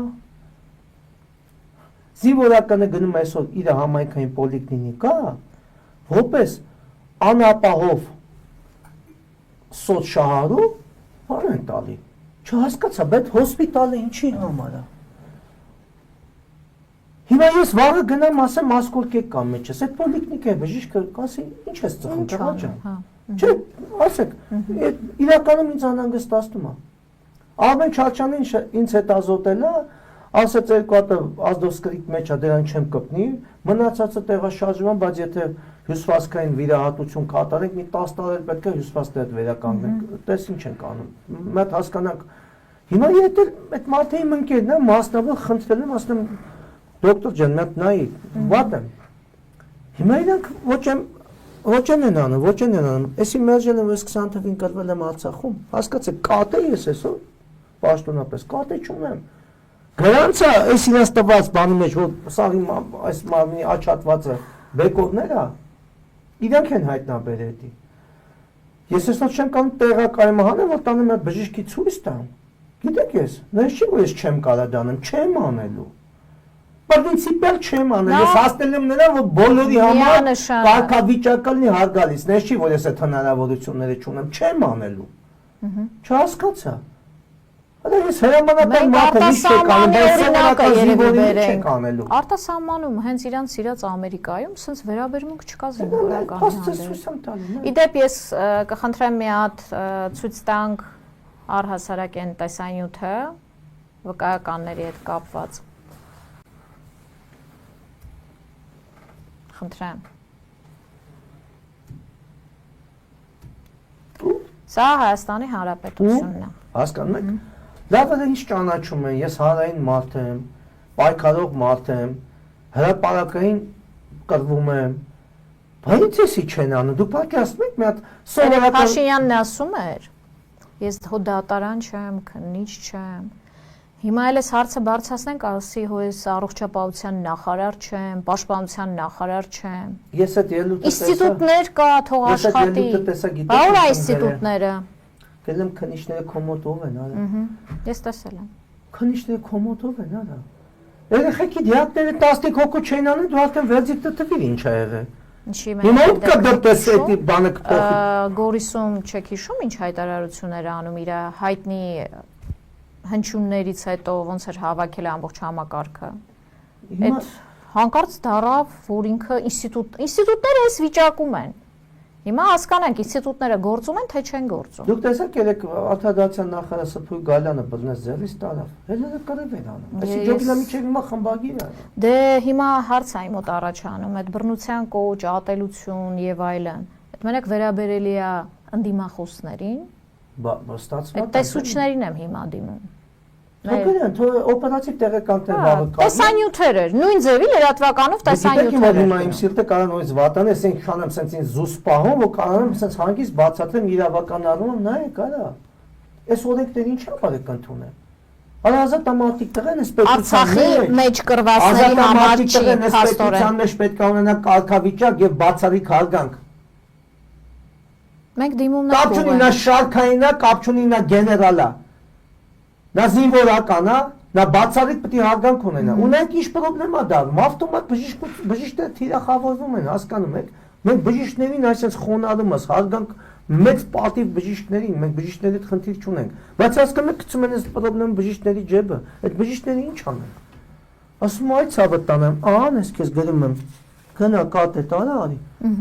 Զինվորականը գնում է այսօր իր համայնքային պոլիկլինիկա, որպես անապահով սոցշահարու բան են տալի։ Չհասկացա, բայց հոսպիտալը ինչի համար է։ Հիմա ես վաղը գնամ ասեմ ասկոլկեք կամ մեջս, այդ պոլիկլինիկա է բժիշկը կասի, ինչ ես ծխում, ճանաչա։ Չէ, ասեք, իրականում ինձ անհանգստացնում է։ Արմեն Չարչյանին ինձ հետազոտել է, ասաց երկու հատ ազդովսկրիտ մեջ է, դրան չեմ կպնի, մնացածը տեղաշարժվում, բայց եթե հյուսվածքային վիրահատություն կատարենք, մի 10 տարի պետք է հյուսվածքները վերականգնենք, տես ինչ ենք անում։ Մենք հասկանանք։ Հիմա եթե այդ մարդը իմ ընկերն է, մասնավոր խնդրել եմ, ասում եմ դոկտոր ջան, մատ նայի, վատ եմ։ Հիմա իրանք ոչ են անում, ոչ են անում։ Էսի մերժել եմ, ես 20 թվին կրվել եմ Արցախում, հասկացեք, կատե ես այսօր, պաշտոնապես, կատե չունեմ։ Գրանցա, այս իրաց տված բանի մեջ, որ սաղի այս մարմնի աչատվածը բեկորներ է, իրանք են հայտնաբերել դի։ Ես այսօր չեմ կարող տեղակայում հանեմ, որ տանեմ այդ բժիշկի ցույց տամ։ Գիտեք ես, նայես չի, որ ես չեմ կարող դանեմ, չեմ անելու։ Պրինցիպիալ չեմ անել, ես հասնել եմ նրան, որ բոլորի համար կարգավիճակը լինի հարգալից, նայես չի, որ ես այդ հնարավորությունները չունեմ, չեմ անելու։ Չհասկացա։ Հələ ես հրամանական մարդը ինչ չեք անում, բայց սովորական զինվորի չեք անելու։ Արտասահմանում հենց իրանց սիրած Ամերիկայում սենց վերաբերմունք չկա զինվորականի հանդեպ։ Իդեպ ես կխնդրեմ մի հատ ցույց տանք առհասարակ այն տեսանյութը վկայականների հետ կապված։ Խնդրեմ։ Սա Հայաստանի Հանրապետությունն է։ Հասկանում եք։ Լավ է ինչ ճանաչում են, ես հանրային մարդ եմ, պայքարող մարդ եմ, հրապարակային կռվում եմ, բայց էսի չեն անում, դուք պատկերացնում եք մի հատ սովորական Փաշինյանն ասում էր, ես հո դատարան չեմ, քննիչ չեմ, հիմա էլ այս հարցը բարձրացնենք, ասի հո ես առողջապահության նախարար չեմ, պաշտպանության նախարար չեմ, ես այդ ելույթը ինստիտուտներ կա, թող աշխատի, բա ուր է ինստիտուտները Գելեմ քնիչները կոմոտով են արա։ Ես տեսել եմ։ Քնիչները կոմոտով են արա։ Երեխեքի դիակները 15 հոգու չեն անում, դու արդեն վերջիկ տվիր ինչ ա եղել։ Ինչի Հիմա ո՞ւմ կա դրտես էդի բանը կփոխի։ Գորիսում չեք հիշում ինչ հայտարարություններ անում իր հայտնի հնչյուններից հետո ոնց էր հավաքել ամբողջ համակարգը։ Այդ հանկարծ դարավ, որ ինքը ինստիտուտները այս վիճակում են։ Հիմա հասկանանք ինստիտուտները գործում են, թե չեն գործում։ Դուք տեսաք երեք արտադրության նախարար Սփյուռք Գալյանը բռնեց ձեռից տարավ։ Հելը կռիվ էր անում։ Այսի ջոկիլա միջև հիմա խմբագիր է։ Դե հիմա հարց է իմ մոտ առաջանում, այդ բռնության կոչ, ատելություն եւ այլն։ Այդ մենակ վերաբերելի է ընդդիմախոսներին։ Ստացվում է։ Այդ տեսուչներին եմ հիմա դիմում։ Թողերեն, օպերատիվ տեղեկանքներ բավը կա։ Տեսանյութեր էր, նույն ձևի լրատվականով տեսանյութեր էր։ Հիմա իմ սիրտը կարող նույնիսկ վատան է, ասենք քանեմ սենց ինձ զուս պահում, որ կարողam սենց հանգիստ բացատրեմ իրավական առումով, նայեք, արա։ Այս օրենքները ինչ ապարեք ընդունել։ Ազատ ամարտիկ տղեն էս պետության մեջ կրվածների համար չի փաստորեն։ Մեջ պետք է ունենա կարգավիճակ եւ բացառիկ հարգանք։ Մենք դիմումներ կապ չունի նա շարքային է, կապ չունի նա գեներալ է։ Նա զինվորական է, նա բացառիկ պետք է հարգանք ունենա։ Ունենք ինչ խնդրեմ է դառնում, ավտոմատ բժիշկները թիրախավորվում են, հասկանում եք։ Մենք բժիշկներին այսպես խոնարհում ես, հարգանք մեծ պատիվ բժիշկներին, մենք բժիշկների հետ խնդիր չունենք, բայց հասկանում եք գցում են այս պրոբլեմ բժիշկների ջեբը, այդ բժիշկները ինչ անեն։ Ասում այ ցավը տանեմ, ահա ես քեզ գրում եմ, գնա կատե տարա արի։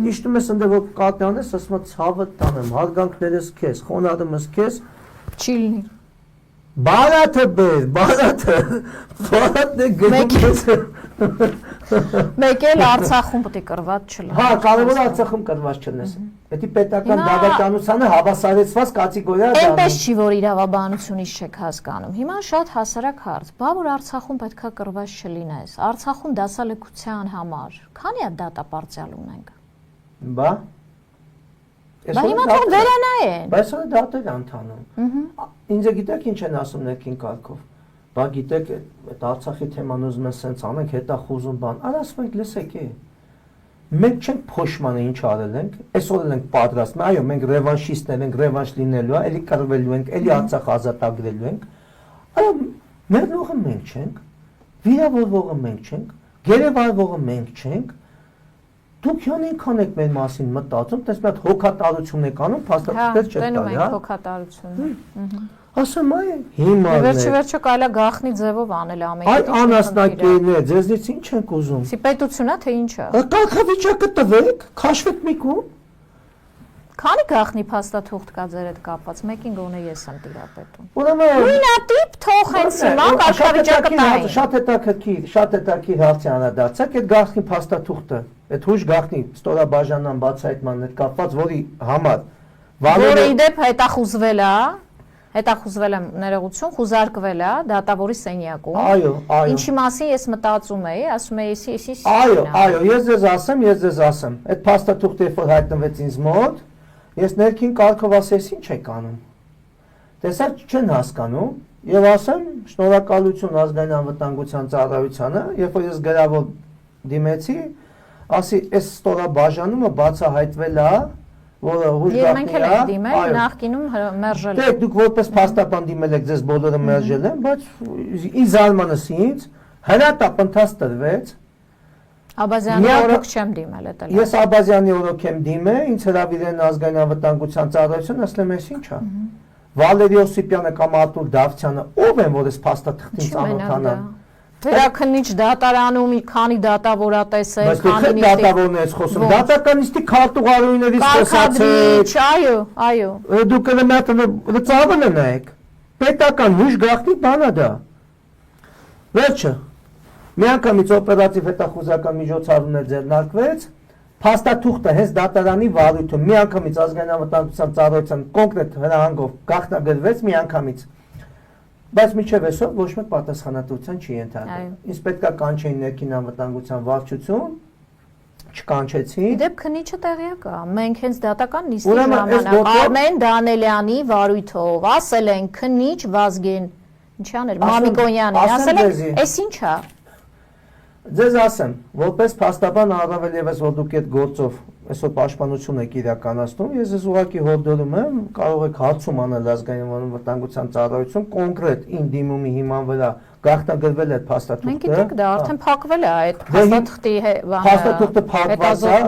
Իշտում ես ընդ որ կատե անես, ասում ցավը տանեմ, հարգանքներս քեզ, խոնարհումս քեզ, Չի լինի։ բարաթը բեր, բարաթն է գնում ես։ Մեկ էլ Արցախում պետք է կրված չլինի։ Հա, կարևորը Արցախում կրված չլնես։ Պետք է պետական դավաճանությանը հավասարեցված կատեգորիա դառնա։ Այնպես չի, որ իրավաբանությունից չեք հասկանում։ Հիմա շատ հասարակ հարց, բա որ Արցախում պետքա կրված չլինես։ Արցախում դասալեկության համար քանի է դատապարտյալ ունենք։ Բա։ Բա հիմա թող վերանայեն։ Բայց դա դատեր անդանում։ Ինձ գիտեք ինչ են ասում ներքին կարգով։ Բա գիտեք, այդ Արցախի թեման ուզում են սենց անենք, հետախուզում բան։ Արա ասում ենք, լսեք է։ Մենք չենք փոշմանը ինչ արել ենք, այսօր էլ ենք պատրաստ։ Այո, մենք ռևանշիստներ ենք, ռևանշ լինելու է, էլի կռվելու ենք, էլի Արցախ ազատագրելու ենք։ Այո, մեռնողը մենք չենք, վիրավորվողը մենք չենք, գերեվարվողը մենք չենք։ Դուք յոնինքան եք մեր մասին մտածում, տես մի հատ հոգատարություն եք անում, փաստաթղթեր չեք տալի, հա։ Հոգատարություն։ Ասում այ հիմա։ Վերջը կարելի է գախնի ձևով անել ամեն ինչ։ Այդ անասնակերն է, ձեզնից ինչ ենք ուզում։ Սի պետությունա թե ինչա։ Կարգավիճակը տվեք, քաշվեք մի կողմ։ Քանի գախնի փաստաթուղթ կա ձեր հետ կապված, մեկին գոնե ես եմ տիրապետում։ Ուրեմն նույնատիպ թող հենց հիմա կարգավիճակը տային։ Շատ հետաքրքիր հարցի անդրադարձակ, այդ գախնի փաստաթուղթը, այդ հույժ գախնի ստորաբաժանման բացահայտման հետ կապված, որի համար որը իդեպ հետախուզվել եմ ներողություն, խուզարկվել է դատավորի սենյակում։ Այո, այո։ Ինչի մասին ես մտածում էի, ասում էի, էսի։ Այո, ես ձեզ ասեմ, այդ փաստաթուղթը երբ որ հայտնվեց ինձ մոտ, ես ներքին կարգով ասես ինչ եք անում։ Տեսակ չեն հասկանում եւ ասեմ շնորհակալություն ազգային անվտանգության ծառայությանը, երբ որ ես գրավոր դիմեցի, ասի այս ստորաբաժանումը բացահայտվել է, որը հուժգախնի է։ Մենք էլ ենք դիմել, նախկինում մերժել։ Դե դուք որպես փաստաբան դիմել եք, ձեզ բոլորը մերժել են, բայց ի զարմանս ինձ հրատապ ընթաց տրվեց։ Աբազյանի օրոք չեմ դիմել, էդ էլ։ Ես Աբազյանի օրոք եմ դիմել, ինձ հրավիրեն ազգային անվտանգության ծառայություն, ասեմ ես ինչա։ Վալերի Օսիպյանը կամ Արտուր Դավթյանը ով են, որ այս փաստաթղթին ծանոթանան։ Վերաքննիչ դատարանում քանի դատավորատես է, քանի նիստի դատավորներից խոսում։ Դատականիստի քարտուղարուներից խոսացեք։ Այո։ Դուք էլ մատ լծավն նայեք։ Պետական հույժ գախնի բան է դա։ Վերջը։ Միանգամից օպերատիվ հետախուզական միջոցառումներ ձեռնարկվեց, փաստաթուղթը հենց դատարանի վարույթում միանգամից ազգային անվտանգության ծառայության կոնկրետ հրահանգով գաղտնագրվեց միանգամից։ Բայց միջև այսօր ոչ մեկ պատասխանատվության չի ենթարկվել։ Ինձ պետքա կանչեին ներքին անվտանգության վարչություն, չկանչեցին։ Իդեպ քննիչը տեղյակ է։ Մենք հենց դատական նիստի ժամանակ Արմեն Դանելյանի վարույթով ասել են քննիչ Վազգեն, ինչի աներ, Մամիկոնյանին, ասել են, «Էս ի՞նչ է»։ Ձեզ ասեմ, որպես փաստաբան առավել ևս որ դուք այդ գործով այսօր պաշտպանություն եք իրականացնում, ես ես ուղղակի հորդորում եմ, կարող եք հարցում անել ազգային անվտանգության ծառայություն, կոնկրետ ին դիմումի հիման վրա գաղտնագրվել այդ փաստաթուղթը։ Մենք գիտենք դա արդեն փակվել է այդ փաստաթղթի փաստաթուղթը փակված է,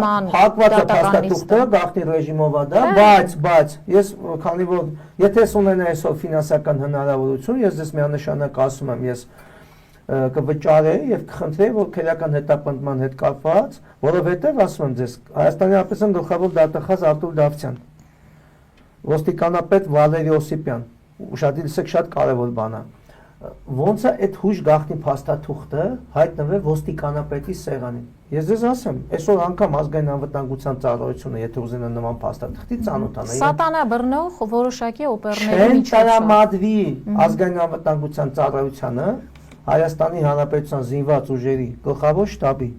փաստաթուղթը գաղտնի ռեժիմով է դա, բայց ես քանի որ եթե ունենա այսօր ֆինանսական հնարավորություն, ես ձեզ միանշանակ ասում եմ, ես կվճարեի եւ կխնդրեի, որ քերական հետապնդման հետ կապված, որովհետեւ ասում եմ ձեզ, Հայաստանի Հանրապետության գլխավոր դատախազ Արտուր Դավթյան, ոստիկանապետ Վալերի Օսիպյան, ուշադրեցեք շատ կարևոր բան է։ Ոնց է այդ հույժ գաղտնի փաստաթուղթը հայտնվել ոստիկանապետի սեղանին։ Ես ձեզ ասեմ, այսօր անգամ ազգային անվտանգության ծառայությունը, եթե ուզենա նման փաստաթղթի ծանոթանա, Սատանա բռնող որոշակի օպերների միջոցով տրամադրի ազգային անվտանգության ծառայությանը Հայաստանի Հանրապետության զինված ուժերի գլխավոր շտաբի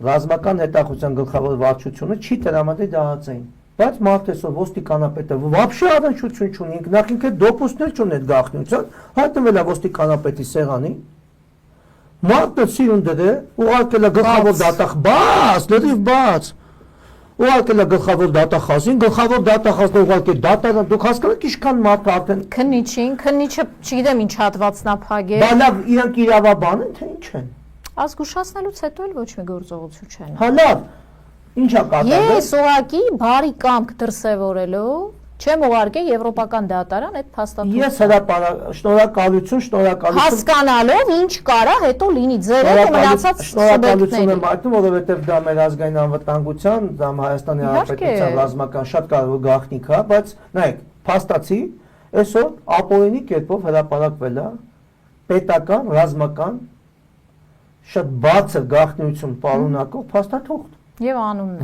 ռազմական հետախուզության գլխավոր վարչությունը չի տրամադրի դահացային, բայց մարդ այսօր ոստիկանապետը вообще առնչություն չունի, նախ ինքը դոպուսներ չունի այդ գաղտնիության, հայտնվել է ոստիկանապետի սեղանի, մարդը սիրունդը ուղարկել է գլխավոր դատախ, լրիվ ուղարկել է գլխավոր դատախազին, գլխավոր դատախազն ուղարկել դատարան, դուք հասկանում եք ինչքան մարդ արդեն քննիչը չգիտեմ ինչ հատվածնա փագել։ Բա լավ, իրանք իրավաբան են թե ինչ են։ Ազգուշացնելուց հետո էլ ոչ մի գործողություն չեն։ Հա լավ, Ինչա կատարվել։ Ես ուղղակի բարի կամք դրսևորելով չեմ ուղարկել Եվրոպական դատարան այդ փաստաթուղթը։ Ես շնորհակալություն հասկանալով ինչ կարա հետո լինի ձեր հետ մնացած շնորհակալություն եմ այդում, որովհետև դա մեր ազգային անվտանգության, դա Հայաստանի Հանրապետության ռազմական շատ կարևոր գաղտնիք է, բայց նայեք, փաստացի այսօր ապօրինի կերպով հրապարակվել է պետական, ռազմական շատ բարձր գաղտնիություն պարունակող փաստաթուղթ։ Եվ անուններ։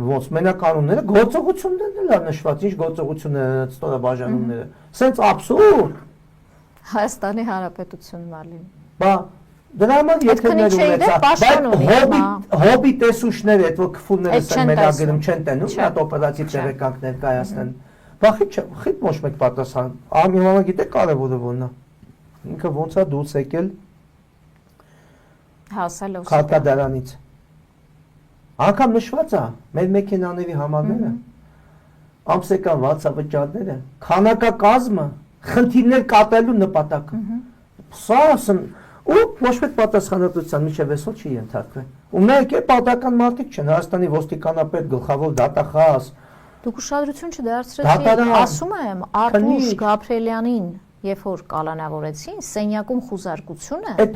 Ոնց մենակ անունները, գործողություններն էլ նշված, ինչ գործողությունները, ստորաբաժանումները։ Սենց աբսուրդ։ Հայաստանի Հանրապետությունն ալին։ Բա դրա համար եթերներ ունեցա, հոբի տեսուչները, այդ որ քֆուրները սա մենագրում չեն տենում, այդ օպերատիվ տեղեկանքներ կայացնեն։ Բա խիտ ոչ մեկ պատասխան։ Ամենը գիտեք կարևորը որն է։ Ինքը ոնց է դուրս եկել հասալով Քարտադարանից։ Անգամ նշված է մեր մեքենաների համարները, ամսական վարձավճարները, քանակակազմը, խնդիրներ կատարելու նպատակը։ Սա ու ոչ մեկ պատասխանատվության միջև այսօր չի ենթարկվել։ Ու մեկ է պատական մարդիկ չեն, Հայաստանի ոստիկանապետ, գլխավոր դատախազ։ Դուք ուշադրություն չդարձրեցիք, ասում եմ Արտուշ Գաբրելյանին, երբ որ կալանավորեցին, սենյակում խուզարկությունը, այդ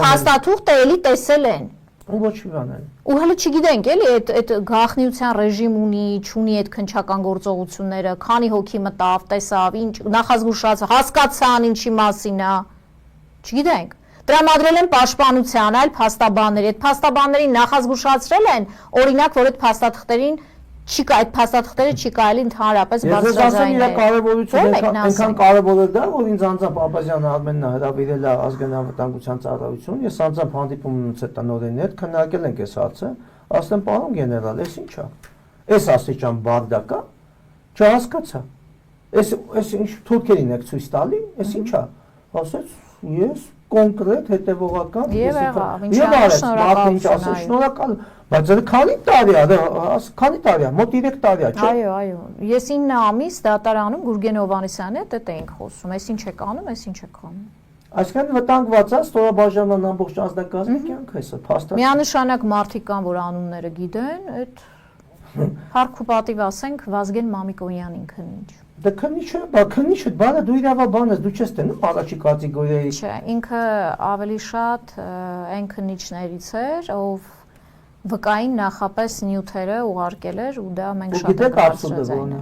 փաստաթուղթը էլի տեսել են։ Ու ոչ մի բան էլ։ Ու հələ չգիտենք էլի այդ գաղտնիության ռեժիմ ունի, չունի այդ քննչական գործողությունները, քանի հոգի մտավ, տեսավ, ինչ նախազգուշացավ, հասկացան ինչի մասին է։ Չգիտենք։ Տրամադրել են պաշտպանության այլ փաստաբանների, այդ փաստաբաններին նախազգուշացրել են, օրինակ, որ այդ փաստաթղթերին այդ փաստաթղթերը չի կարելի ընդհանրապես բարձրաձայնել։ Ես ասեմ, իր կարևորությունը այնքան կարևոր է դա, որ ինձ անձամբ Աբազյան Արմենն հրավիրել է ազգային անվտանգության ծառայություն, ես անձամբ հանդիպում ունեցա տնօրենի հետ, քննարկել ենք այս հարցը, ասեմ, պարոն գեներալ, այս ի՞նչ է։ Այս աստիճան բարդակ է, չհասկացա։ Այս ինչ թուրքերին եք ցույց տալի, այս ի՞նչ է։ Ասեց, ես կոնկրետ հետևողական եւ շնորհակալ բայց դա քանի տարի է, մոտ 3 տարի է, չէ՞։ Այո, ես 9 ամիս դատարանում Գուրգեն Հովհաննիսյանի հետ էինք խոսում, այս ինչ եք անում, այս ինչ եք անում։ Այսինքն վտանգված է ստորաբաժանման ամբողջ անձնակազմի կյանքը, այսօր փաստացի։ Միանշանակ մարդիկ կան, որ անունները գիտեն, այդ Փառք ու պատիվ ասենք Վազգեն Մամիկոնյանին քննիչ։ Դա քննիչը, քննիչը, բանը դու իրավա բան ես, դու չես տենում առաջի կատեգորիայի։ Չէ, ինքը ավելի շատ այն քննիչներից էր, ով վկային նախապես նյութերը ուղարկել էր ու դա մենք շատ ենք բարձրացել։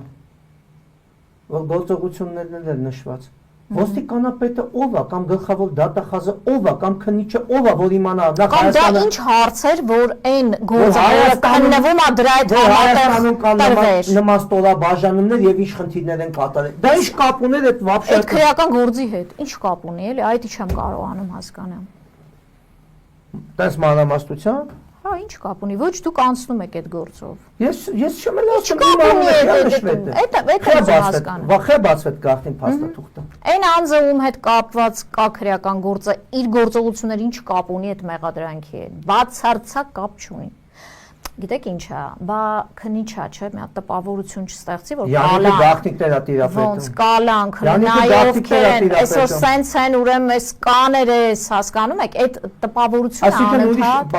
Որ գործողություններն էլ նշված։ Ոստիկանապետը ով է կամ գլխավոր դատախազը ով է կամ քննիչը ով է, որ իմանա նախ Հայաստանը։ Կամ դա ինչ հարց էր, որ այն գործը քննվում է դրա հետ համատեղ նման ստորաբաժանումներ եւ ինչ խնդիրներ են կատարել։ Դա ինչ կապ ուներ այդ վաբշա։ Այդ քրեական գործի հետ։ Ինչ կապ ունի, էլի, այդ ի՞նչ եմ կարողանում հասկանամ։ Տես մանրամասնությամբ։ Հա, ինչ կապ ունի, ոչ դուք անցնում եք այդ գործով։ Ես չեմ ասում իմ անունը հասկանում։ Վախե բացվեց գաղտնի փաստաթուղթը։ Այն անձը ում հետ կապված կա քրեական գործը, իր գործողությունները ինչ կապ ունի այդ մեղադրանքի հետ։ Բացարձակ կապ չունի։ Գիտեք ինչ է, բա քննիչա, չէ՞, մի հատ տպավորություն չստեղծի, որ կալան գաղտնիքներ է տիրապետում։ Ոնց կալան, քննայով կեն, այսօր սենց են, ուրեմն այս կաներ էս, հասկանում եք, այդ տպավորությունը անընդհատ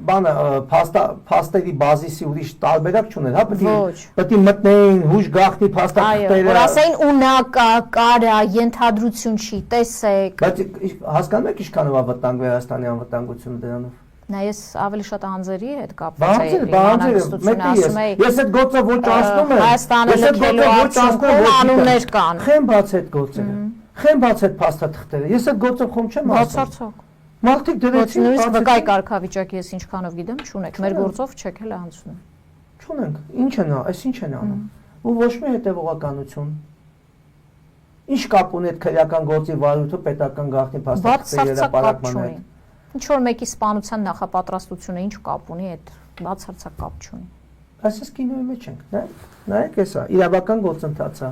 բանը փաստերի բազիսի ուրիշ տարբերակ չուներ, հա, պետք է մտնեին հուշ գաղտնի փաստաթղթերը։ Այո, որ ասեին ունակա, կարա, ենթադրություն չի, տեսեք։ Բայց հասկանում եք ինչքանով է վտանգ Հայաստանի անվտանգությունը դրանով։ Նա ես ավելի շատ անձերի հետ կապված էի, բանաստությունը ասում էի։ Ես այդ գործը ոչ անցնում եմ։ Հայաստանը լքելու արդյունքում անուններ կան։ Խեմ բաց այդ գործերը։ Խեմ բաց այդ փաստաթղթերը։ Ես այդ գործը խոմ չեմ ասում։ Բացարձակ։ Մարդիկ դրեցին նույնիսկ վկայի կարգավիճակ ես ինչքանով գիտեմ, չունեք։ Մեր գործով չեք էլ անցնում։ Չունենք։ Ինչ են, այս ինչ են անում։ Ու ոչ մի հետևողականություն։ Ինչ կապ ունի այդ քրեական գործի վարույթը պետական գաղտնի փաստաթղթերի հրապարակման հետ։ Ինչ որ մեկի սպանության նախապատրաստությունը ինչ կապ ունի այդ բացարձակ կապ չունի։ Այսպես կինոյի մեջ ենք, նայեք էսա, իրավական գործընթացը։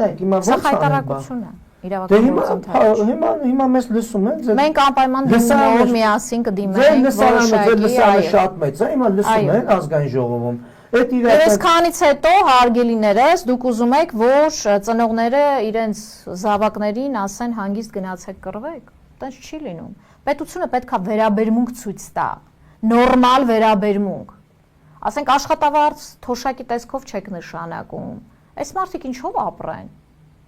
Նայեք, հիմա ո՞նց հայտարարություն է, իրավական գործընթաց։ Հիմա մեզ լսում են, մենք անպայման դիմելով միասին կդիմենք որոշակի շատ մեծ է, հիմա լսում են ազգային ժողովում։ Այսքանից հետո հարգելիներս, դուք ուզում եք, որ ծնողները իրենց զավակներին ասեն հանգիստ գնացեք կռվեք։ Տենց չի լինում։ Պետությունը պետք է վերաբերմունք ցույց տա։ նորմալ վերաբերմունք։ Ասենք աշխատավարձ թոշակի տեսքով չեք նշանակում։ Այս մարդիկ ինչով ապրեն։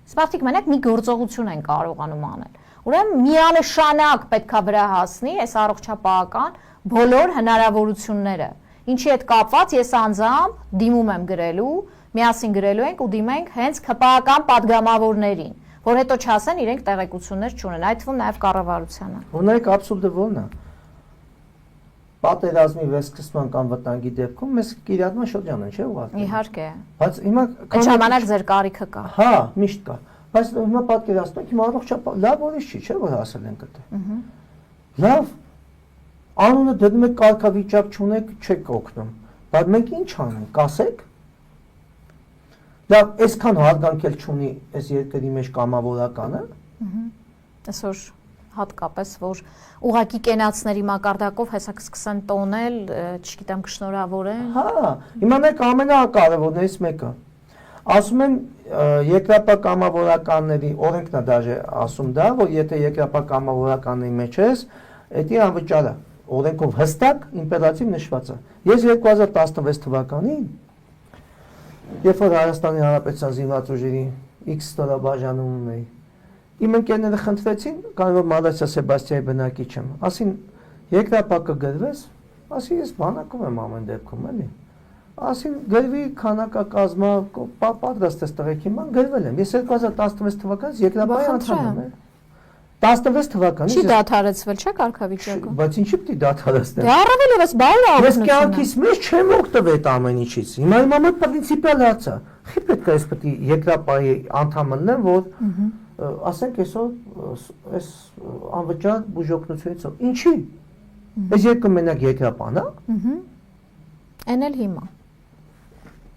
Այս մարդիկ մենակ մի գործողություն են կարողանում անել։ Ուրեմն միանշանակ պետքա վրա հասնի այս առողջապահական բոլոր հնարավորությունները։ Ինչի հետ կապված ես անձամբ դիմում եմ գրելու, միասին գրելու ենք ու դիմենք հենց ԿՊԱ-ական падգամավորներին, որ հետո չասեն իրենք տեղեկություններ չունեն, այդ թվում նաև կառավարությանը։ Ունեք абսուրդը ո՞րն է։ Պատերազմի վերսկսման կամ վտանգի դեպքում մեզ կիրառման շրջան են, չէ՞ ուղղակի։ Իհարկե։ Բայց հիմա Այդ ժամանակ ձեր կարիքը կա։ Հա, միշտ կա։ Բայց հիմա պատկերացնեք, հիմա առողջապահ լավ ուրիշ չի, չէ՞ որ հասել ենք այդտեղ։ Լավ։ Անունը դնում եք կարգավիճակ չունեք, չեք օգնում։ Բայց մենք ինչ անենք, կասեք։ Լավ, այսքան հարգանքել չունի այս երկրի մեջ կամավորականը։ Այսօր հատկապես որ ուղակի կենացների մակարդակով հեսա կսկսեն տոնել, չգիտեմ, կշնորհավորեն։ Հա, հիմա մեկ ամենակարևորներից մեկը։ Ասում են երկրապահ կամավորականների օրենքն է դաժե ասում դա, որ եթե երկրապահ կամավորականների մեջ ես, դա անվճար է։ Օրենքով հստակ իմպերատիվ նշված է։ Ես 2016 թվականին, երբ որ Հայաստանի Հանրապետության զինված ուժերի X ստորաբաժանում էի, իմ ընկերները խնդրեցին, կարող Մալացիա Սեբաստիայի բնակիչ եմ, ասին երկրապահ կգրվես, ասի ես բանակում եմ ամեն դեպքում, էլի։ Ասին գրվի քանակակազմա պատրաստ ես տղեկ հիմա գրվել եմ։ Ես 2016 թվականից երկրապահի անդամ եմ։ 16 թվականից Չի դադարեցվել, չէ՞ կարգավիճակը։ Բայց ինչի՞ պիտի դադարեցնել։ Դե առավել եւս բարի Ես կյանքիս մեջ չեմ օգտվել այդ ամեն ինչից։ Հիմա իմ ամեն պրինցիպիալ հարց է։ Խի պետք է ես պետք է երկրապահի անդամ լինեմ, որ ասենք այսօր այս անվճար բուժօգնությունից ինչի։ Այս երկու մենակ երկրապահն է։ Էն էլ հիմա։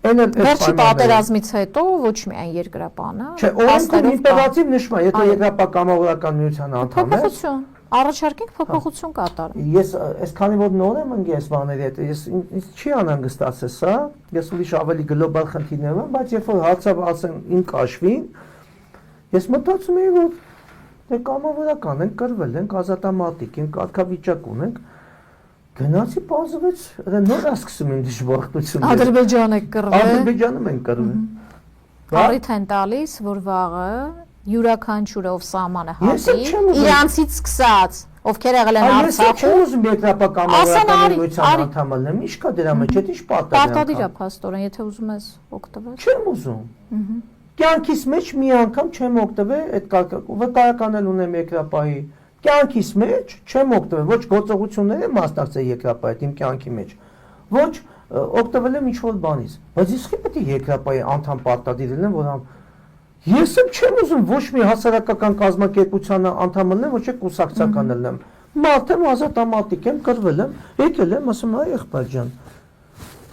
Վերջի պատերազմից հետո ոչ միայն երկրապահն է։ Չէ, օրենքում իմպերատիվ նշվում է, եթե երկրապահ կամավորական միության անդամ է։ Փոփոխություն, առաջարկենք փոփոխություն կատարել։ Ես այսքանի որ նոր եմ ընկել այս բաների հետ, ես ինձ չի անհանգստացել սա, ես ուրիշ ավելի գլոբալ խնդիրներ եմ, բայց երբ որ հարցը ասեն իմ կաշվին, ես մտածում եի, որ դե կամավորական ենք, կրվել ենք, ազատամարտիկ ենք, կարգավիճակ ունենք, գնացի պարզվեց, նոր ասկսում եմ դժբախտությունը։ Ադրբեջան եք կռվել։ Ադրբեջանում ենք կռվել։ Առիթ են տալիս, որ վաղը յուրաքանչյուրով սահմանը հատի, իրանցից սկսած, ովքեր եղել են Արցախում։ Ես չեմ ուզում երկրապահ կամավորական միության անդամ լինեմ, ի՞նչ կա դրա մեջ, ի՞նչ պատահ է։ Պարտադիր է փաստորեն, եթե ուզում ես օգտվել։ Չեմ ուզում։ Կյանքիս մեջ մի անգամ չեմ օգտվել այդ վկայական էլ ունեմ երկրապահի։ Կյանքիս մեջ չեմ օգտվել, ոչ գործողություններ եմ մասնակցել երկրապահի իմ կյանքի մեջ, ոչ օգտվել եմ ինչ-որ բանից, բայց ես պետք է երկրապահի անդամ պարտադիր լինեմ, որ ես չեմ ուզում ոչ մի հասարակական կազմակերպության անդամ լինեմ, ոչ էլ կուսակցական լինեմ։ Մարդ եմ, ազատամարտիկ եմ, կռվել եմ, եկել եմ, ասում եմ, եղբայր ջան,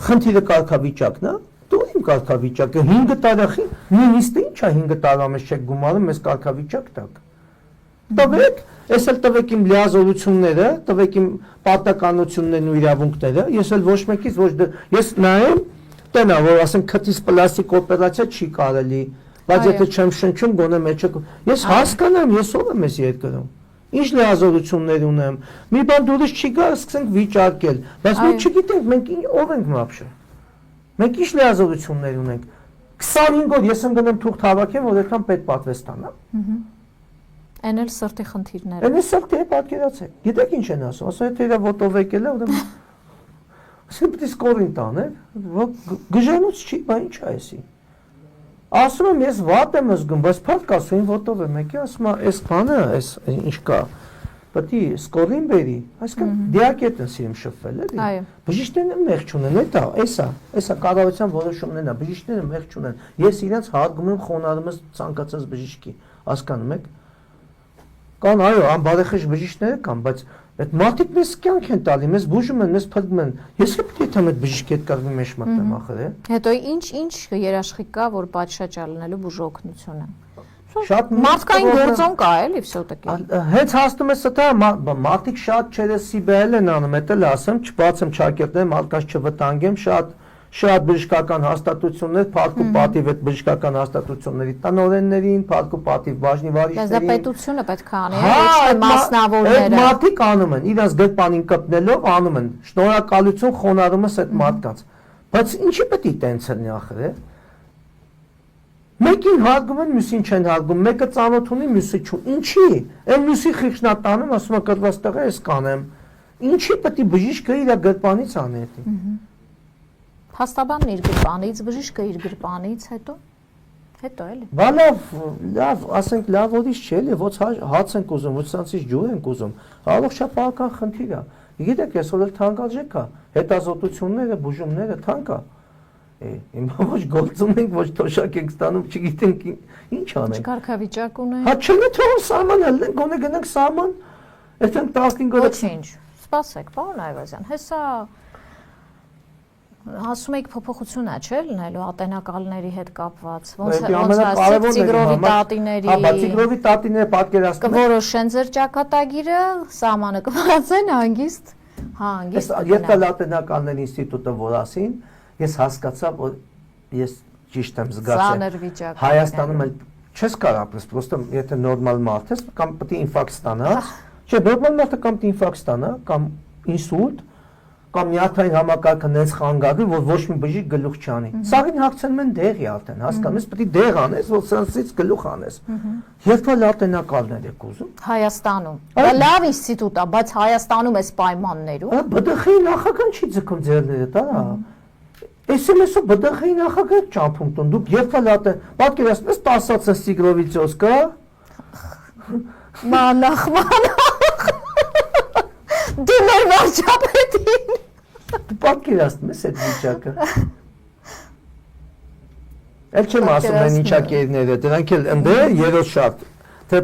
խնդիրը կարգավիճակն է, դու իմ կարգավիճակը 5 տարի, նույնիսկ ի՞նչ է 5 տարվա մեջ չեք գումարում, ես կարգավիճակ տակ։ Տվեք, ես էլ տվեք իմ լիազորությունները, տվեք իմ պարտականություններն ու իրավունքները, ես էլ ոչ մեկից ոչ ես նայեմ, տենա, որ ասեն քթից պլաստիկ օպերացիա չի կարելի, բայց եթե չեմ շնչում, գոնե մեջը ես հասկանամ, ես ով եմ այս երկրում։ Ինչ լիազորություններ ունեմ։ Մի բան դուրս չի գա, սկսենք վիճարկել, բայց մենք չգիտենք մենք ով ենք մապշը։ Մենք ինչ լիազորություններ ունենք։ 25 օր ես ընկնեմ թուղթ հավաքեմ, որ այդքան պետ պատվեստանա։ Էն էլ սրտի խնդիրներ։ Էն էլ սրտի է պատկերացեք։ Գիտեք ինչ են ասում, ասում եթե իրա ոտով եկել է, ուրեմն ասում պետք է սկորին տանել, որ գժանոց չի, բա ինչ է էսի։ Ասում եմ ես վատ եմ զգում, բայց փառք ասում ոտով եմ եկել, ասում եմ այս բանը, այս ինչ կա, պետք է սկորին բերի, այսինքն դիակետն սիրում շփվել էլի։ Բժիշկները մեղ չունեն, էսա կառավարության որոշումներն է, բժիշկները մեղ չունեն։ Ես իրենց հարգում եմ, խոնարհում եմ ցանկացած բժիշկի, հասկանում եք։ Կան այո, անբարեխիղճ բժիշկներ կան, բայց այդ մարդիկ մեզ կյանք են տալի, մեզ բուժում են, մեզ փրկում են։ Ես պետք է թեմ այդ բժիշկի հետ կարգի մեջ մտնեմ ախր է։ Հետո ինչ երաշխիք կա, որ պատշաճ ալնելու բուժօգնությունը։ Շատ մարդկային գործոն կա էլի վсё-таки։ Հենց հասնում է սա մարդիկ շատ չերեսիբել են անում, էդ էլ ասեմ, չբացեմ չակերտեմ, ալկաս չվտանգեմ, շատ բժշկական հաստատություններ, փառք ու պատիվ այդ բժշկական հաստատությունների տնօրեններին, փառք ու պատիվ բաժնի Բայց դա վարիչներին։ պետությունը պետք է անի, ոչ թե մասնավորները։ Այդ մարդիկ անում են, իրենց գրպանին կպնելով անում են։ Շնորհակալություն խոնարհում ես այդ մարդկանց։ Բայց ինչի պետք է տենց լինի ախր։ Մեկին հարգում են, մյուսին չեն հարգում, մեկը ծանոթ ունի, մյուսը չունի։ Ինչի։ Այն մյուսի խիղճնատանում ասում է կրված տղա ես կանեմ։ Ինչի պետք է բժիշկը իր գրպանից անի դա։ Փաստաբանն իր գրպանից, բժիշկը իր գրպանից, հետո էլի։ Բա լավ, ասենք լավ ուրիշ չէ, էլի ոչ հաց ենք ուզում, ոչ սանցից ջուր ենք ուզում։ Առողջապահական խնդիր է։ Գիտեք, այսօր էլ թանկարժեք է, հետազոտությունները, բուժումները թանկ է։ Հիմա ոչ գործում ենք, ոչ թոշակ ենք ստանում, չգիտենք ինչ անենք։ Կարգավիճակ ունենք։ Հա չլի թող սահման ելնենք, գոնե գնանք սահման։ Այդտեղ 15 օրը Ոչինչ։ Սպասեք, պարոն Այվազյան, հեսա ասում եք փոփոխություն է, չէ՞ լինելու ատենակալների հետ կապված։ Ոնց ասեք Տիգրովի տատիների։ Հա, բա Տիգրովի տատիները պատկերացնում են։ Կորոշեն ձեր ճակատագիրը, սահմանը կբացեն հանգիստ։ Հանգիստ։ Եթե ատենակալների ինստիտուտը որ ասին, ես հասկացա, որ ես ճիշտ եմ զգացել։ Հայաստանում էլ չես կարող ապրես, պրոստը եթե նորմալ մարդ ես, կամ պետք է ինֆարկտ ստանաս։ Չէ, նորմալ մարդը կամ ինֆարկտ ստանա, կամ ինսուլտ, կամ նյարդային համակարգը նենց խանգարվի, որ ոչ մի բժիշկ գլուխ չանի։ Սաղին հագցնում են դեղի արդեն, հասկանում ես, պետք է դեղ անես, որ սրանցից գլուխ անես։ Երբ որ ատենակալներ եք ուզում։ Հայաստանում։ Դա լավ ինստիտուտ է, բայց Հայաստանում էս պայմաններում։ ԲԴԽ-ի նախագահն չի ձգում ձեռները, դա։ SMS-ը ԲԴԽ-ի նախագահը ճամփում տուն։ Դուք երբ որ պատկերացնում ես 10-ած Տիգրովիցոս կա։ Մանախ։ Դու մեր վարչապետին։ Դու պատկերացնում ես այդ վիճակը։ Էլ չեմ ասում այն ինչակերները, դրանք էլ ընդ երրորդ շարք, թե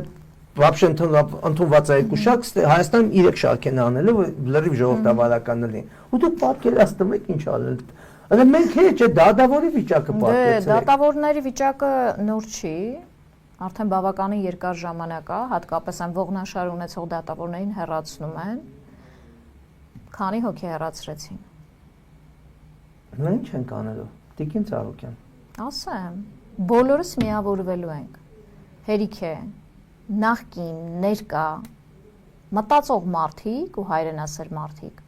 вообще ընդունված է երկու շարք, Հայաստանում 3 շարք են անելու, որ լրիվ ժողովրդավարական լինի։ Ու դուք պատկերացնում եք ինչ անել։ Այլ մենք չէ, դատավորի վիճակը պատկերացրել։ Դե, դատավորների վիճակը նոր չի, արդեն բավականին երկար ժամանակ է, հատկապես այն ողնաշար ունեցող դատավորներին հեռացնում են։ Քանի հոգի հեռացրեցին։ Նա ինչ են կանելու։ Տիկին Ծառուկյան։ Ասեմ, բոլորս միավորվելու ենք։ Հերիք է, նախկին, ներկա, մտածող մարդիկ ու հայրենասեր մարդիկ։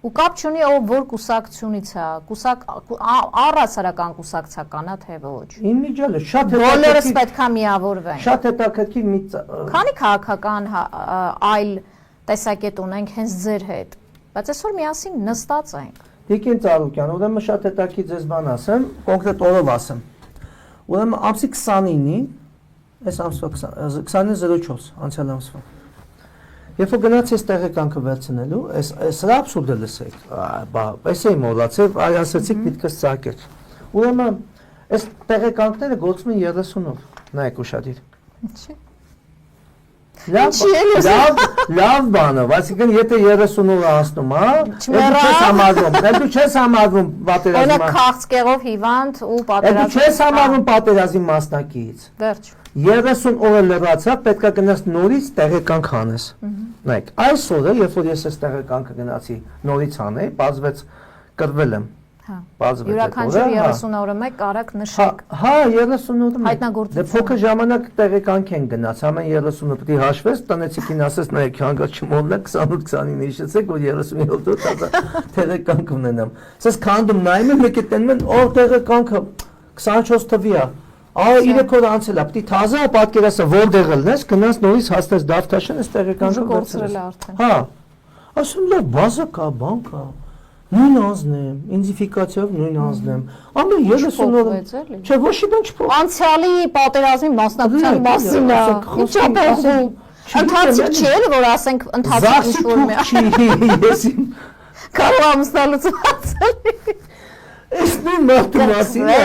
Ու կապ չունի ով որ կուսակցությունից է, առհասարական կուսակցական է թե ոչ։ Իմիջիալը շատ բոլորս պետք է միավորվենք։ Շատ հետաքրքիր մի Քանի քաղաքական այլ տեսակետ ունենք հենց ձեր հետ, բայց այսօր միասին նստած ենք։ Տիկին Ծառուկյան, ուրեմն շատ հետաքրքիր ձեզ բան ասեմ, կոնկրետ օրով ասեմ։ Ուրեմն ամսի 29-ին, այս ամսվա 29/04 անցյալ ամսվա։ Երբ որ գնացի տեղեկանքը վերցնելու, սրա абսուրդը լսեք, բա, այս էի մոռացել, այ ասացիք միտքս ծակեր։ Ուրեմն այս տեղեկանքները գործում են 30 օր, նայեք ուշադիր։ Ինչի՞։ Լավ բանը, այսինքն եթե 30 օր անցնում, հա, դու չես համարվում պատերազմի։ Օրինակ քաղցկեղով հիվանդ ու պատերազմի։ Դու չես համարվում պատերազմի մասնակից։ Վերջ։ 30 օր լրացա, պետք է գնաս նորից տեղեկանք անես։ Նայեք, այսօրը, երբ որ ես այս տեղեկանքը գնացի նորից անել, բացվեց կրվել եմ։ Հա։ Յուրաքանչյուր 30 օրը մեկ կարակ նշեք։ Հա, 30 օրը մեկ։ Հայտնագործություն։ Դե փոքր ժամանակ տեղեկանք են գնաց, ամեն 30 օր պետք է հաշվես, տնեցիկին ասես, նայեք, հանգած չմոռնաք 28-29-ին հիշեցեք, որ 37 օր տեղեկանք ունենամ։ Ասես քանդում նայում եմ, եկե տենում են, օր տեղեկանքը 24 թվի է։ Ահա 3 օր անցել է, պետք է թազա պատկերացա, որտեղ լնես, գնաս նորից հասնես դավթաշեն, այս տեղեկանքը գործրել է արդեն։ Հա։ Ասում լավ, բազա կա, բան կա։ Նույն անձն եմ, ինձիֆիկացիայով նույն անձն եմ։ Ամեն 30 օր։ Չէ, ոչ մի բան չփոխ։ Անցյալի պատերազմի մասնակցության մասին է։ Ինչա փոխում։ Ընթացիկ չի էլ որ ասենք ընթացիկ ինչ-որ մի։ Ես կարող ամուսնալուծված։ Այս նույն մարդու մասին է։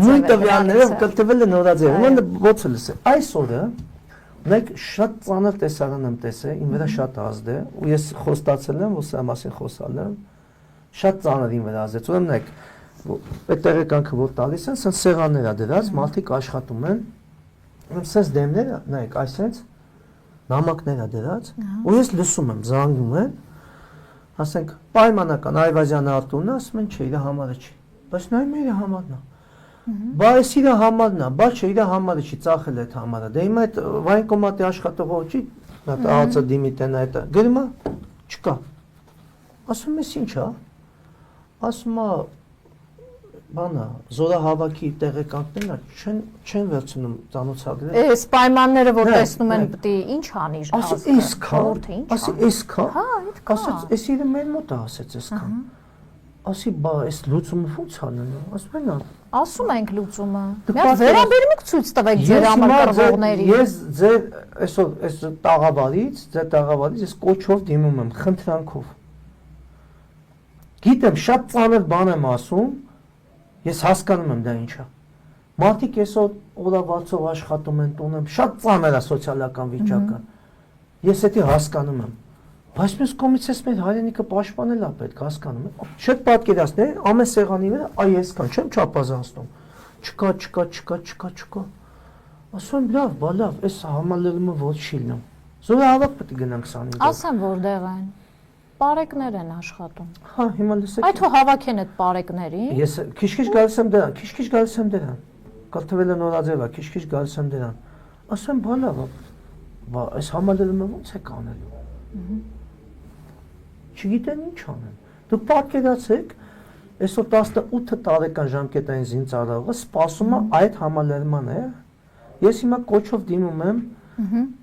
Նույն տվյալներով կտվել է նորաձև։ Ոնց ոչ լսել։ Այսօրը մեկ շատ ծանր տեսարան եմ տեսել, իմ վրա շատ ազդ է, ու ես խոստացել եմ, որ սա մասին խոսալ եմ։ Շատ ծանր իմ վրա ազդեց։ Ուրեմն նայեք, այդ տեղեկանքը որ տալիս են, սենց սեղաններ է դրած, մարդիկ աշխատում են։ Ուրեմն սենց դեմները, նայեք, այսպես նամակներ է դրած, ու ես լսում եմ, զանգում են, ասենք պայմանական Այվազյան Արտունը, ասում են, չէ, իր համարը չի։ բայց նայում է իր համարն է։ Բա էս իր համարն է, բա չէ իր համարը չի ծախել այդ համարը։ Դե հիմա այդ վայնկոմատի աշխատողը չի նա ԱԱՑ դիմիտեն այդ գրում է չկա։ Ասում ես ի՞նչ է։ Ասում է բանա զորահավաքի տեղեկանքներն չեն վերցնում ծանոթագրել։ Այս պայմանները որ տեսնում են պետք է ինչ անի ասի այսքան, ասի այսքան։ Հա, այդքան։ Ասաց էս իր մեր մոտ է ասեց այսքան։ Ասի բա այս լուծումը ո՞նց անեն։ Ասում են ասում ենք լուծումը։ Մի հատ վերաբերմունք ցույց տվեք ձեր համակարգողների։ Ես ձեր այսօր այս տաղավարից ես կոչով դիմում եմ խնդրանքով։ Գիտեմ շատ ծանր բան եմ ասում, ես հասկանում եմ դա ինչ է։ Մարդիկ այսօր օրավարձով աշխատում են տունեմ, շատ ծանր է սոցիալական վիճակը։ Ես դա հասկանում եմ։ Բայց մյուս կողմից մեր հայրենիքը պաշտպանել է պետք, հասկանում եք։ Շատ պատկերացնել, ամեն սեղանի վրա այ այսքան չեմ չափազանցնում։ Չկա։ Ասում լավ, բա լավ, այս համալրումը ոչ չի լինում։ Զորահավաք պետք է գնանք 25։ Ասեմ որտեղ են։ Պարեկներ են աշխատում։ Հա, հիմա լսեք։ Այդ ու հավաքեն այդ պարեկներին։ Ես քիչ-քիչ գալիս եմ դրան։ Կրթվելը նորաձև է, քիչ-քիչ գալիս եմ դրան։ Ասում բա լավ, բա այս համալրումը ո՞նց է կանելու։ Չգիտեն ինչ անեն։ Դուք պատկերացեք, այսօր 18 տարեկան ժամկետային զինծառայողը սպասում է այդ համալրման է։ Ես հիմա կոչով դիմում եմ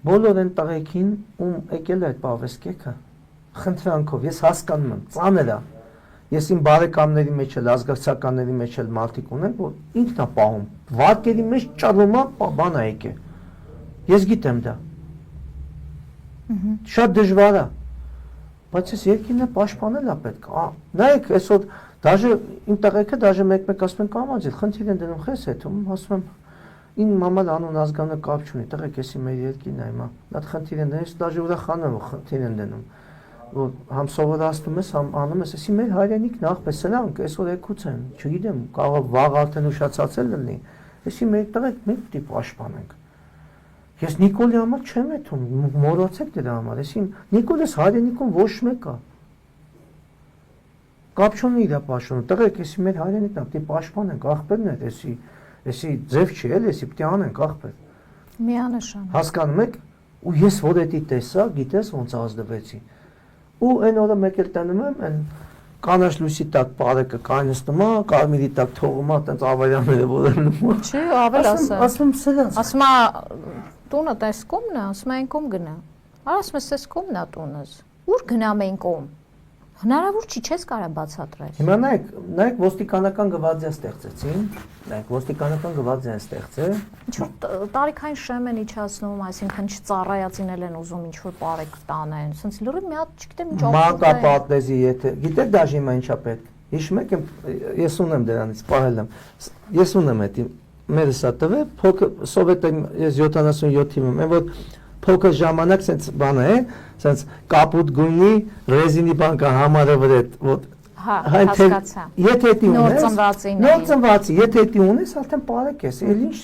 բոլոր այն տղեկին, ում եկել է այդ պավեստկեքը, խնդրանքով, ես հասկանում եմ, ծանր է։ Ես իմ բարեկամների մեջ էլ, ազգակցականների մեջ էլ մարդիկ ունեն, որ ինքն է պահում, վարկերի մեջ ճարում է, բան է եկել։ Ես գիտեմ դա։ Շատ դժվար է։ Բայց այս երկիրն է պաշտպանել է պետք։ Նայեք, այսօր դաժե իմ տղեկը դաժե մեկ-մեկ ասում են կամաձել, խնդիր են դնում խես հետում, ասում եմ ին մաման անուն ազգանը կապ չունի, տղեկ էսի մեր երկիրն է հիմա։ Դա խնդիր են դնում, դաժե ուրախանում եմ խնդիր են դնում։ Որ համ սովորացնում ես, համ անում ես, էսի մեր հայրենիքն աղբես սրանք այսօր եկուց են, չգիտեմ, կարող վաղ արդեն ուշացածել լինի։ Էսի մեր տղեկ մենք պիտի պաշտպանենք։ Ես Նիկոլի համար չեմ եթում, մոռացեք դրա համար, էսի Նիկոլես հայրենիքում ոչ մեկ է։ Կապ չունի իր պաշտոնը, տղեկ էսի մեր հայրենիքն է, պիտի պաշտպանենք, աղբերն է, էսի ձև չի էլ, էսի պիտի անենք աղբեր։ Միանշան։ Հասկանում եք, ու ես որ էդի տեսա, գիտես ոնց ազդվեցի։ Ու այն օրը մեկ էլ տանում եմ, այն կանաչ լույսի տակ պարեկը կայնստում է, կարմիրի տակ թողում է, այտենց ավարյանները որոնում է։ Չի, ավել ասա։ Ասում սրանց։ Ասում է տունը տես կոմն է, ասում է այն կոմ գնա։ Ասում է տես կոմն է տունս։ Ուր գնամ այն կոմ։ Հնարավոր չի, չես կարա բացատրել։ Հիմա նայեք ոստիկանական գվարդիա ստեղծեցին, նայեք ոստիկանական գվարդիան ստեղծել։ Ինչ որ տարիքային շեմ են իջացնում, այսինքն չծառայածին են ուզում ինչ որ բարեկ տանեն, ասենց լրիվ մի հատ չգիտեմ ինչ մանկապարտեզի եթե, գիտեք դաժե հիմա ինչա պետք։ Հիշում եք ես ունեմ դրանից պահել եմ։ Ես ունեմ այդ մերս է տվել, փոքր սովետը ես 77 թիմում եմ, որ փոքր ժամանակ sense բան է, sense կապուտ գույնի ռեզինի բանկա համարը վրա որ հա հասկացա։ Եթե դի ունես նոր ծնվածի, եթե դի ունես, արդեն բարեք ես, էլ ինչ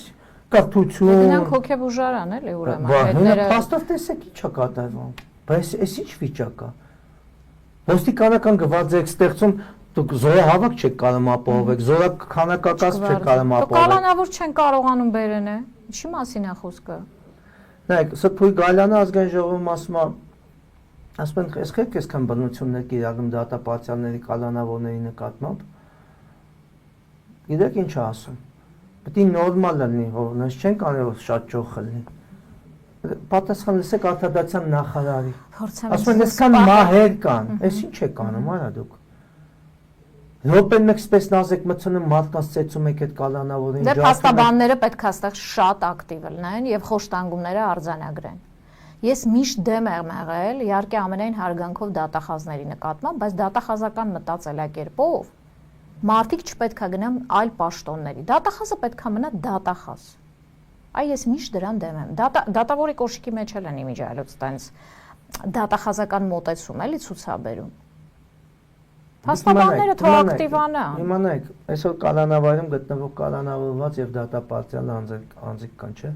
կրթություն։ Դրանք հոգեբուժարան էլի ուրեմն հետները փաստով տեսեք ինչա կատարվում։ Բայց էս ինչ վիճակ է։ Ոստիկանական գվարդիա ստեղծում դուք զորահավաք չեք կարող ապահովեք, զորաքանակակաց չեք կարող ապահովել։ Կալանավոր չեն կարողանում բերեն է։ Ինչի մասին է խոսքը։ Նայեք, Սփյուռքի Գալյանը ազգային ժողովում ասում են, ես քեզ այսքան բնություններ կիրառում դատապարտյալների կալանավորների նկատմամբ։ Գիտեք ինչ ասում։ Պետք է նորմալ լինի, որ նույնս չեն կարող շատ ճոխ լինի։ Պատասխան լսեք արտադրության նախարարի։ Ասում են, այսքան մահեր կան, այս ինչ եք անում, արա դուք։ Րոպեն մեկ սպես նազեք մտցնում մարդկանց ծեծում եք այդ կալանավորին։ Դե փաստաբանները պետք է այստեղ շատ ակտիվ լինեն եւ խոշտանգումները արձանագրեն։ Ես միշտ դեմ եմ եղել, իհարկե ամենայն հարգանքով դատախազների նկատմամբ, բայց դատախազական մտածելակերպով մարդիկ չպետք է գնան այլ պաշտոնների։ Դատախազը պետք է մնա դատախազ։ Այ ես միշտ դրան դեմ եմ։ Դատավորի կոշիկի մեջ էլ են իմիջայլոց տենց դատախազական մոտեցում էլի ցուցաբերում։ Փաստաբանները թող ակտիվանա։ Իմանայք, այսօր կալանավարում գտնվող կալանավորված եւ դատապարտյալ անձիկ կան, չէ՞։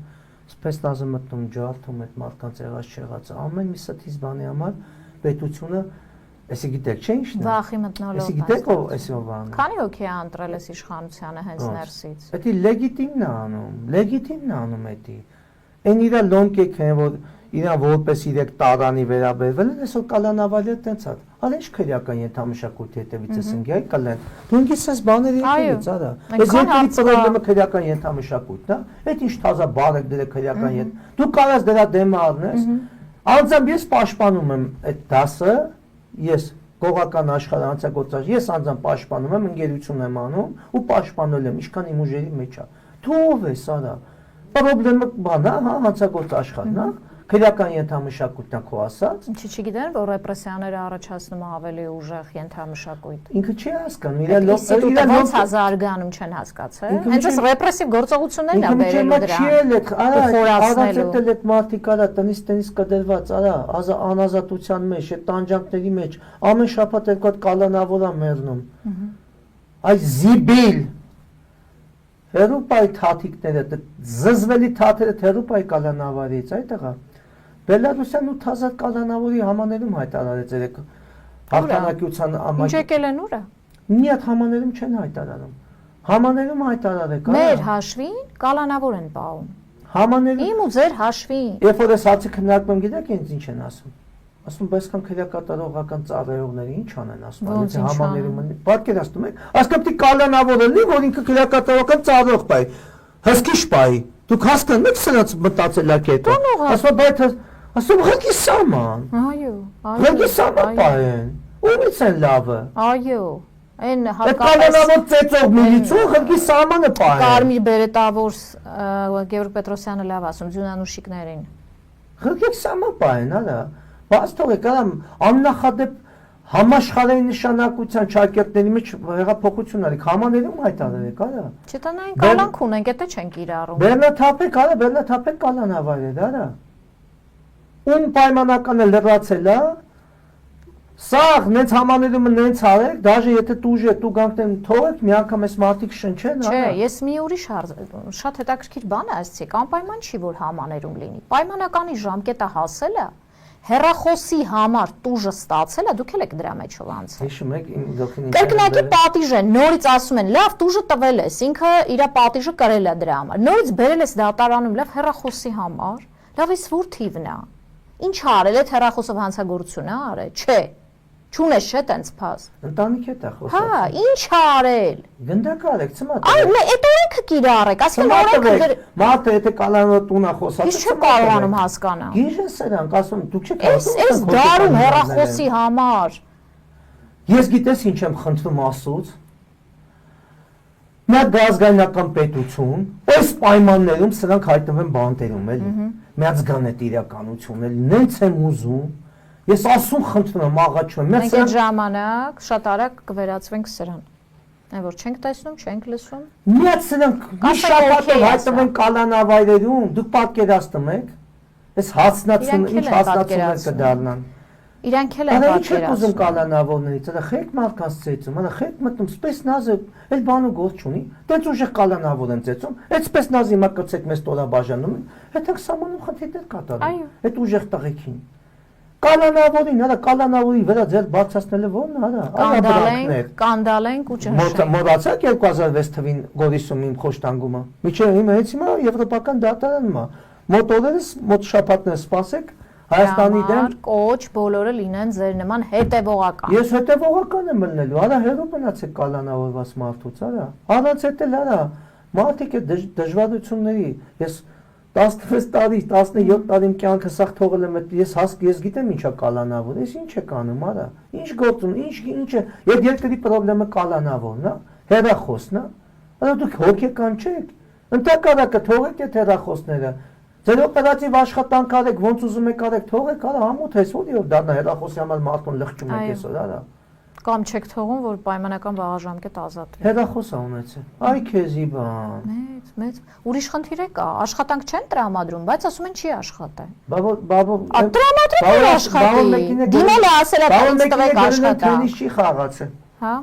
Սպես նազը մտնում ջարդում այդ մարդկանց եղած չեղածը։ Ամեն մի ստից բանի համար պետությունը Էսի գիտեք, չէ՞ ինչն է։ Վախի մտնոլորտ։ Էսի գիտեք ով էսի ով անում։ Քանի հոգի է ընտրել էս իշխանությանը հենց ներսից։ Էդի լեգիտիմն է անում էդի։ Այն իրա լոնկեք են, որ իրան որպես իրեք տարանի վերաբերվել են, այսօր կալանավալիը տենց է։ Ալի ինչ քրեական ենթամշակույթի հետևից է սնգյայ կլեն։ Դու ինքս ես բաների հետևից, արա։ Այս երկրի պրոբլեմը քրեական ենթամշակույթն է։ Այդ ինչ թազա բառ եք դրել քրեական յետ։ Դու կարաս դրա դեմը առնես։ Անձամբ ես պաշտպանում եմ այդ դասը, ես գողական աշխարհ անցագործած, ես անձամբ պաշտպանում եմ, ընկերություն եմ անում ու պաշտպանել եմ, ինչքան իմ ուժերի մեջ է։ Դու ով ես, արա։ Պրոբլեմը բան է, հա, հանցագործ աշխարհն է։ Քրեական ենթամշակույթն է քո ասած։ Ինչի՞ չգիտեն, որ ռեպրեսիաները առաջացնում է ավելի ուժեղ ենթամշակույթ։ Ինքը չի հասկանում, իր ոնց է զարգանում չեն հասկացել։ Հենց այս ռեպրեսիվ գործողություններն է բերելու դրան։ Արածել այդ մարդիկ արա տնից կդրված, արա, անազատության մեջ, այդ տանջանքների մեջ, ամեն շաբաթ երկու հատ կալանավոր է մեռնում։ Այս զիբիլ Հերուպայի թաթիկները, զզվելի թաթերը հերուպայի կալանավարից, այդտեղա։ Բելարուսյան 8000 կալանավորի համաներում հայտարարեց երեք հաղթանակության Ինչ եկել են ուրա։ Մի հատ համաներում չեն հայտարարում։ Համաներում հայտարարեք, Մեր հաշվին կալանավոր են պահում։ Համաներում Իմ ու ձեր հաշվին։ Երբ որ ես հացի քննարկում գիտեք ինձ ինչ են ասում։ Ասում այսքան քրեակատարողական ծառայողները ինչ անեն ասում, այլ համաներում պատկերացնում եք, ասկապտի կալանավորը լի, որ ինքը քրեակատարողական ծառայող բայ, հսկիչ բայ, դուք հասկանում եք սրանց մտածելակետը, ասում բայց ասում հղի սաման, այո, հղի սամա բայեն, ումից են լավը, այո, այն կալանավոր ծեծող միլիցու հղի սամանը բայեն, Կարմիր բերետավոր Գևորգ Պետրոսյանը լավ ասում, ձյունանուշիկներին, հղի սամա բայեն, արա, Բայց թողեք, աննախադեպ համաշխարհային նշանակության ճակերտների մեջ հեղափոխություն արեք, համաներում հայտարարեք, արա։ Չտնային կալանք ունենք, դա չեն կիրառում։ Բեռնաթափեք, արա, բեռնաթափեք կալանավարեր, արա։ Ում պայմանականը լրացել է, սաղ նենց համաներումը նենց արեք, դաժե եթե տուժ է, դու գանքտեն թողեք, մի անգամ այս մարդիկ շնչեն, Չէ, ես մի ուրիշ շատ հետաքրքիր բան է ասեցի, անպայման չի որ համաներում լինի։ Պայմանականի ժամկետը հասել է, հեռախոսի համար տուժը ստացել է, դուք եք դրա մեջով անցել։ Հիշում եք իմ գլխին Կրկնակի պատիժ է, նորից ասում են, լավ, տուժը տվել ես, ինքը իր պատիժը կրել է դրա համար։ Նորից բերել ես դատարանում, լավ, հեռախոսի համար, լավ, ես որ թիվն է։ Ինչ արել այդ հեռախոսով հանցագործություն է արել։ Չէ։ Չունես չէ տենց փաս։ Ընտանիք հետ է խոսում։ Հա, ինչ արել։ Գնդակ արեք, ցմատ։ Այ, այդ օրենքը կիրառեք, ասում օրենքը Մարդը եթե կալանոր տունա խոսած։ Ես չեմ կարողանում հասկանալ։ Գիժն սրանք, ասում դուք չեք Էս դարում հեռախոսի համար։ Ես գիտես ինչ եմ խնդրում ասուց։ Նա գազգայնական պետություն, այս պայմաններում սրանք հայտնվում են բանտերում, էլի։ Միացգան այդ իրականությունն էլ նենց եմ ուզում։ Ես ասում խնդրում եմ, աղաչում եմ։ Մենք այդ ժամանակ շատ արագ կվերածվենք սրան։ Այն որ չենք տեսնում, չենք լսում։ Միած սրանք մի շաբաթով հայտնվում են կալանավայրերում, դուք պատկերացնում եք։ Այս հացնացուն ինչ հացնացուն կդառնան։ Իրանք էլ են պատկերացնում։ Ինչ ուզում կալանավորներից, դա խեք մարդկանց ծեծում, դա խեք մտնում, սպես նազը, այլ բանը գործ չունի։ Դենց ուժեղ կալանավոր են ծեծում, այդպես նազը հիմա կցեք մեզ տորաբաժանում, հետո սամանում խնդիրներ կատարում։ Այդ ուժեղ տղեկին։ Կալանավորին, հələ կալանավորի վրա ձեր բացացնելը ո՞րն է, կանդալենք ու ճնշենք։ Մոռացաք 2006 թվին Գորիսում իմ խոշտանգումը։ Միջև հիմա եվրոպական դատարանում է։ Մոտորերս մոտ շաբաթներ սպասեք Հայաստանի դեմ կոչ բոլորը լինեն ձեր նման հետևողական։ Ես հետևողական եմ ելնելու, արա հերո մնացեք կալանավորված մարդուց, արա։ Առանց էդ էլ արա, մարդիկ է դժվարությունների, ես 16 տարի, 17 տարի իմ կյանքը սաղ թողել եմ, ես գիտեմ ինչա կալանավոր, ես ինչ եք անում, արա, ինչ գործում, ինչ է, ետ երկրի պրոբլեմը կալանավորն է, հեռախոսն է, արա դուք հոգեկան չեք, ընտակարակը թողեք այդ հեռախոսները, ձեր օպերատիվ աշխատանք արեք, ոնց ուզում եք արեք, թողեք, արա համոտ ես, որ և դարնա հեռախոսի համար մարդուն լղջում եք եսօր, արա։ Կամ չեք թողում, որ պայմանական վաղաժամկետ ազատվի։ Հեռախոս է ունեցել, այ քեզի բան։ Մեծ, ուրիշ խնդիր է կա, աշխատանք չեն տրամադրում, բայց ասում են չի աշխատել։ Բաբո, տրամադրում է աշխատի։ Դիմել է ասել է տենց տվեք աշխատանք։ Թենիս չի խաղացել։ Հա,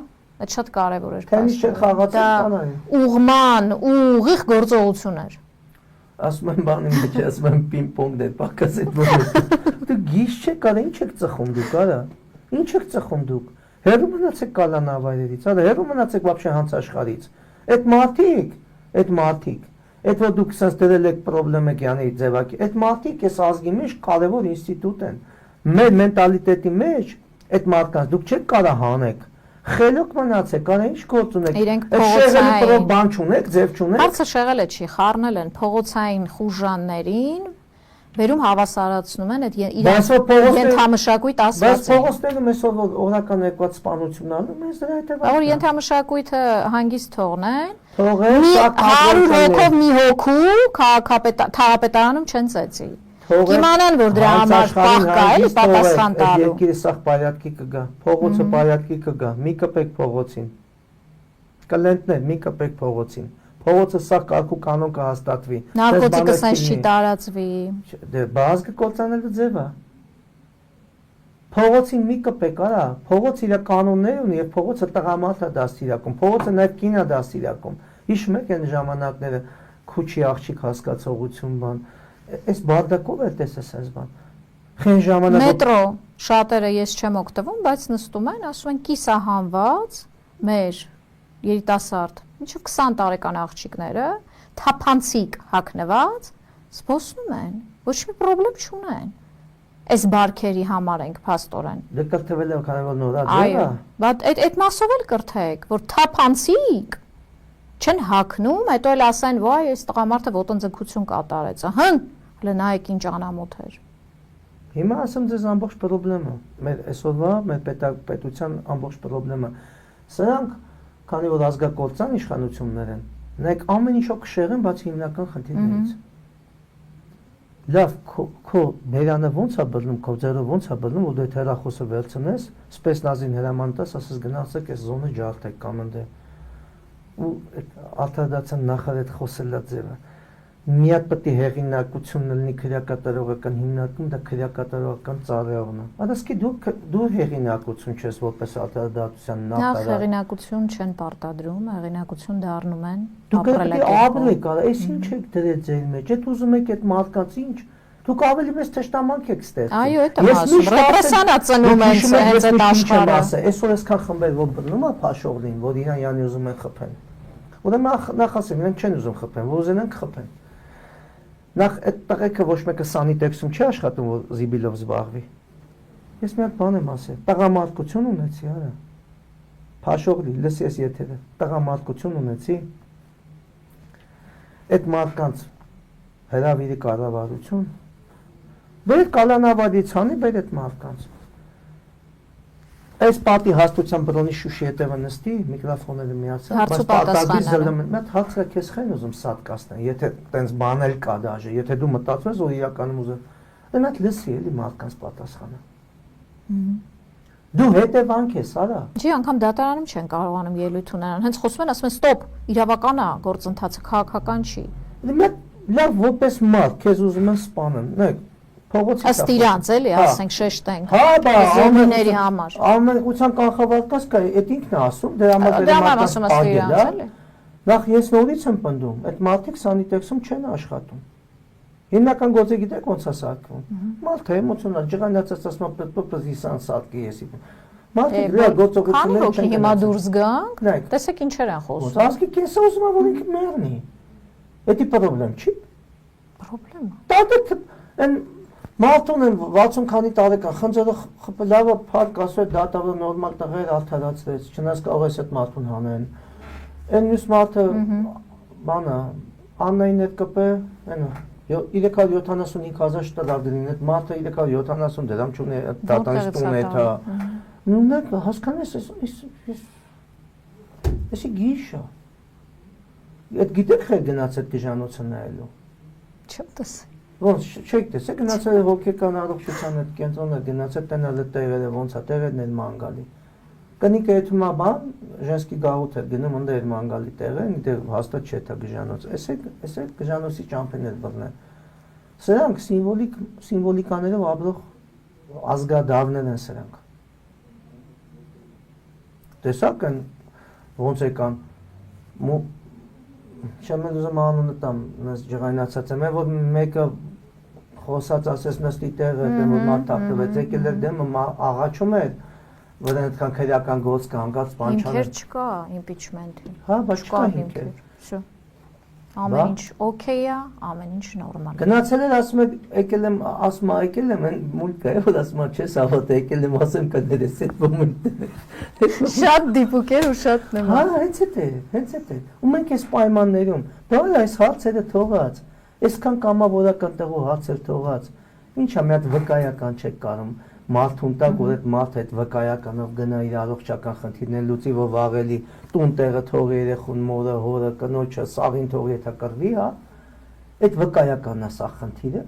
այդ շատ կարևոր էր։ Թենիս չի խաղացել կանային։ Ուղման, ուղիղ գործողություն էր։ Ասում եմ բանի մեջ, ասում եմ պինգ-պոնգ դեր, պակաս այդ բոլոր։ Դու գիշ չեք արա, ինչ եք ծխում դուք, արա։ Ինչ եք ծխում դուք։ Հերո մնացեք կալանավայրերից, արա հերո մնացեք вообще հանցաշխարից։ Այդ մարդիկ, այդ որ դուք sense դրել եք խնդրեմ եք յանի ձևակի, այդ մարդիկ էս ազգի մեջ կարևոր ինստիտուտ են։ Մեր մենտալիտետի մեջ այդ մարդկանց դուք չեք կարա հանեք։ Խելոք մնացեք, արա ինչ գործ ունեք։ Շեղելի բան չունեք, ձև չունեք։ Հարցը շեղելը չի, խառնել են փողոցային խուժաններին, վերում հավասարացնում են այդ ենթամշակույթ ասվածը։ Բայց փողոցներում այսօր օրական եկված սպանություն անում, մեզ դրա հետևանքն է։ Որ ենթամշակույթը հանգիստ թողնեն, 100 հոգով մի հոգու քաղաքապետարանում չեն ծեծի։ Իմանան, որ դրա համար պահ կա, էլի պատասխան տալու։ Երկիրը սաղ պարյատքի կգա, փողոցը պարյատքի կգա, մի կպեք փողոցին։ Կլենտներ, մի կպեք փողոցին։ Փողոցը սաղ կարգու կանոն կհաստատվի։ Նարկոտիկը սենց չի տարածվի։ Դե բազգը կործանելու ձև է։ Փողոցին մի կպեք, արա, փողոցը իր կանոններ ունի եւ փողոցը տղամարդ է դաստիարակում, փողոցը նաեւ կին է դաստիարակում։ Հիշում եք այն ժամանակները քուչի աղջիկ հասկացողություն բան։ Այս բարդակով է տեսես այս բան։ Խեն ժամանակ մետրո շատերը ես չեմ օգտվում, բայց նստում են, ասում են կիսահանված մեր երիտասարդ, մինչև 20 տարեկան աղջիկները թափանցիկ հագնված զբոսնում են, ոչ մի խնդրեմ չունեն։ Այս բարքերի համար ենք փաստորեն։ Դե կրթվել է քանի որ նորա ձևա։ Այո, բայց այդ մասով էլ կրթեք, որ թափանցիկ չեն հագնում, հետո էլ ասեն, վայ, այս տղամարդը ոտնձգություն կատարեց։ Հն, հələ նայեք ինչ անամոթ էր։ Հիմա ասեմ ձեզ ամբողջ խնդրեմը, մեր այսօրվա մեր պետության ամբողջ խնդրեմը։ Սրանք, քանի որ ազգակործան իշխանություններ են, նայեք ամեն ինչով կշեղեն, բացի հիմնական խնդիրներից։ Լավ, քո բերանը ոնց է բռնում, քո ձեռը ոնց է բռնում, որ դու այդ հեռախոսը վերցնես, սպես նազին հրաման տաս, ասես գնացեք այս զոնը ջարդեք կամ ընդ ու այդ արտադրության նախարար խոսելա ձևը միակ պետք է հեղինակություն լինի քրեակատարողական հիմնարկում դա քրեակատարողական ծառայողն է ասկի դու հեղինակություն չես որպես արտադրության նախարար հեղինակություն չեն պարտադրում հեղինակություն դառնում են ապրելակերպ այս ինչ եք դրել ձեր մեջ այդ ուզում եք այդ մարդկանց ինչ դուք ավելի մեծ թշնամանք եք ստեղծում այո դա ասում ռեպրեսիա ծնում են հենց այդ աշխարհը այսօր այսքան խմբեր որ բռնում է փաշողներին որ իրան յանի ուզում են խփեն ուրեմն նախ ասեմ իրեն չեն ուզում խփեն որ ուզենան խփեն նախ այդ տղեկը ոչ մեկը սանիտեքսում չի աշխատում որ զիբիլով զբաղվի ես մի հատ բան եմ ասել տղամարդկություն ունեցի արա փաշողի լսի ես եթերը տղամարդկություն ունեցի այդ մարդկանց հրավիրի կառավարություն բեր կալանավադից անի բեր այդ մարդկանց այս պատի հաստության բրոնի շուշի հետևը նստի միկրոֆոնները միացան բայց պատասխանը մեծ հացը քեզ խեն ուզում սատկացնեն եթե տենց բանել կա դաժե եթե դու մտածում ես որ իրականում ուզում այնդ լսի էլի մարդկանց պատասխանը դու հետևանք ես արա չի անգամ դատարանում չեն կարողանում ելույթ ունենալ հենց խոսում են ասում են ստոպ իրավական է գործընթացը քաղաքական չի լավ որպես մարդ քեզ ուզում են սպանեն նայեք ըստ իրանց էլի ասենք շեշտենք հա բա զոհիների համար ամենության կանխավարկած կա այդ ինքն է ասում դրա համար ասում ըստ իրանց էլի նախ ես նորից եմ պնդում այդ մարդիկ սանիտեքսում չեն աշխատում հիմնական գործը գիտեք ոնց է սարքվում մարդը էմոցիոնալ ջղայնացած ասում պրոպոզիցիան սարքի եսի մարդիկ դրա գործողությունները չեն հիմա դուրս գանք տեսեք ինչեր են խոսում ասկի կեսը ուզում է որ ինքը մեռնի էդի պրոբլեմ չի պրոբլեմ այն Մարդուն են 60 քանի տարեկան խնձորը լավը փառք ասել դատավը նորմալ տղեր արդարացրեց չնայած կարող ես այդ մարդուն հանեն այն մյուս մարդը բանը Աննային հետ կպե այն 375,000 շտարակ դրին այդ մարդը 370 դրամ չունի դատանιστուն հետ նույնը հասկանես էսի գիշա այդ գիտեք խեր գնաց այդ դիժանոցը նայելու չեմ տեսել Ոնց չեք տեսեք գնացել հոգեկան առողջության այդ կենտրոնը գնացել տենալ է տեղերը ոնց է տեղերն են մանգալի կնիկը եթե մա բան ժենսկի գաղութ է գնում ընդ էր մանգալի տեղը դե հաստատ չէ դա գժանոց էսեք գժանոցի ճամփեներ բռնեն սրանք սիմվոլիկաներով ապրող ազգադավներ են սրանք տեսակ են ոնց եկան Չեմ ուզում անունը տամ նես ջղայնացած եմ որ մեկը խոսած ասես նստի տեղը դեմ որ մարդ տակվեց եկել էր դեմը աղաչում էր որ այդքան քրեական գործ կա հանգած բան չանել։ Հիմքեր չկա impeachment-ի։ Հա, բայց չկա հիմքեր։ Всё։ Ամեն ինչ օքեյ է, ամեն ինչ նորմալ է։ Գնացել էր ասում է եկել եմ, ասում է եկել եմ, այն մուլկա է, որ ասում է չես հավատա, եկել եմ ասեմ կներես այդ ոմենտը։ Շատ դիպուկ էր ու շատ նման։ Հա, հենց է։ Ու մենք այս պայմաններում, բավարար այս հարցերը թողած, այսքան կամավորական տեղով հարցեր թողած, ինչա մի հատ վկայական չեք կարող մարդուն տակ, որ այդ մարդը այդ վկայականով գնա իր առողջական խնդիրներ լուծի, որ վաղելի տուն տեղը թողի երեխուն, մորը, հորը, կնոջը, սաղին թողի եթե կռվի, հա, այդ վկայականն է սա խնդիրը,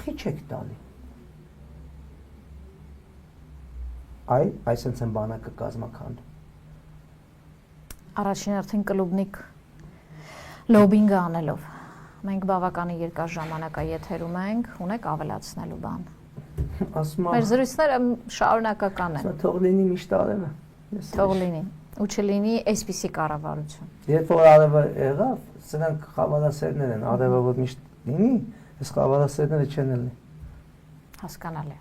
խի չեք տալի։ Այսպես են բանակը կազմակերպում։ Առաջին հերթին կլուբնիկ լոբինգ անելով։ Մենք բավականին երկար ժամանակ է եթերում ենք, ունեք ավելացնելու բան։ Ասում Մեր զրույցները շարունակական են։ թող լինի միշտ արևը։ Թող լինի։ Ու չլինի այսպիսի կառավարություն։ Երբ որ արևը եղավ, սրանք խավարասերներ են, արևը որ միշտ լինի, այս խավարասերները չեն լինի։ Հասկանալի։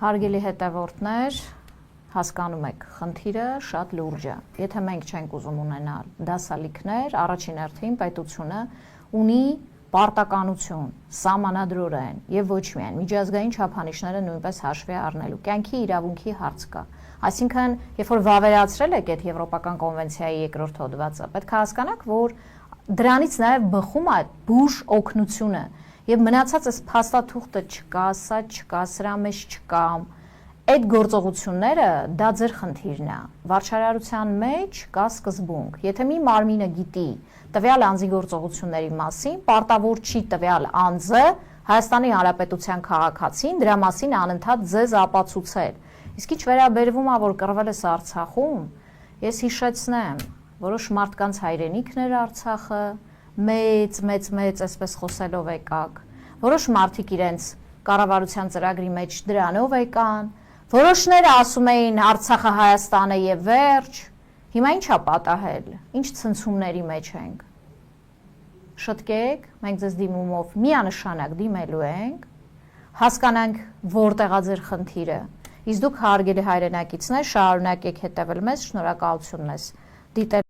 Հարգելի հետևորդներ, հասկանում եք, խնդիրը շատ լուրջ է։ Եթե մենք չենք ուզում ունենալ դասալիքներ, առաջին հերթին պետությունը ունի պարտականություն, սահմանադրորեն եւ ոչ միայն միջազգային չափանիշները նույնպես հաշվի առնելու կյանքի իրավունքի հարց կա։ Այսինքն, երբ որ վավերացրել եք այդ Եվրոպական կոնվենցիայի երկրորդ հոդվածը, պետք է հասկանաք, որ դրանից նաեւ բխում է բուժ օգնությունը եւ մնացած այս փաստաթուղթը չկա, սա չկա, սրա մեջ չկա։ Այդ գործողությունները դա ձեր խնդիրն է։ Վարչարարության մեջ կա սկզբունք։ Եթե մի մարմինը գիտի տվյալ անձի գործողությունների մասին, պարտավոր չի տվյալ անձը Հայաստանի Հանրապետության քաղաքացին դրա մասին անընդհատ ձեզ ապացուցել։ Իսկ ինչ վերաբերվում է, որ կռվել ես Արցախում, ես հիշեցնեմ, որոշ մարդկանց հայրենիքն էր Արցախը, մեծ, այսպես խոսելով եկաք։ Որոշ մարդիկ իրենց կառավարության ծրագրի մեջ դրանով եկան, որոշները ասում էին Արցախը Հայաստան է եւ վերջ։ Հիմա ի՞նչ է պատահել։ Ինչ ցնցումների մեջ ենք։ Շտկեք, մենք ձեզ դիմումով միանշանակ դիմելու ենք, հասկանանք որտեղ է ձեր խնդիրը։ Իսկ դուք հարգելի հայրենակիցներ, շարունակեք հետևել մեզ, շնորհակալություն մեզ դիտել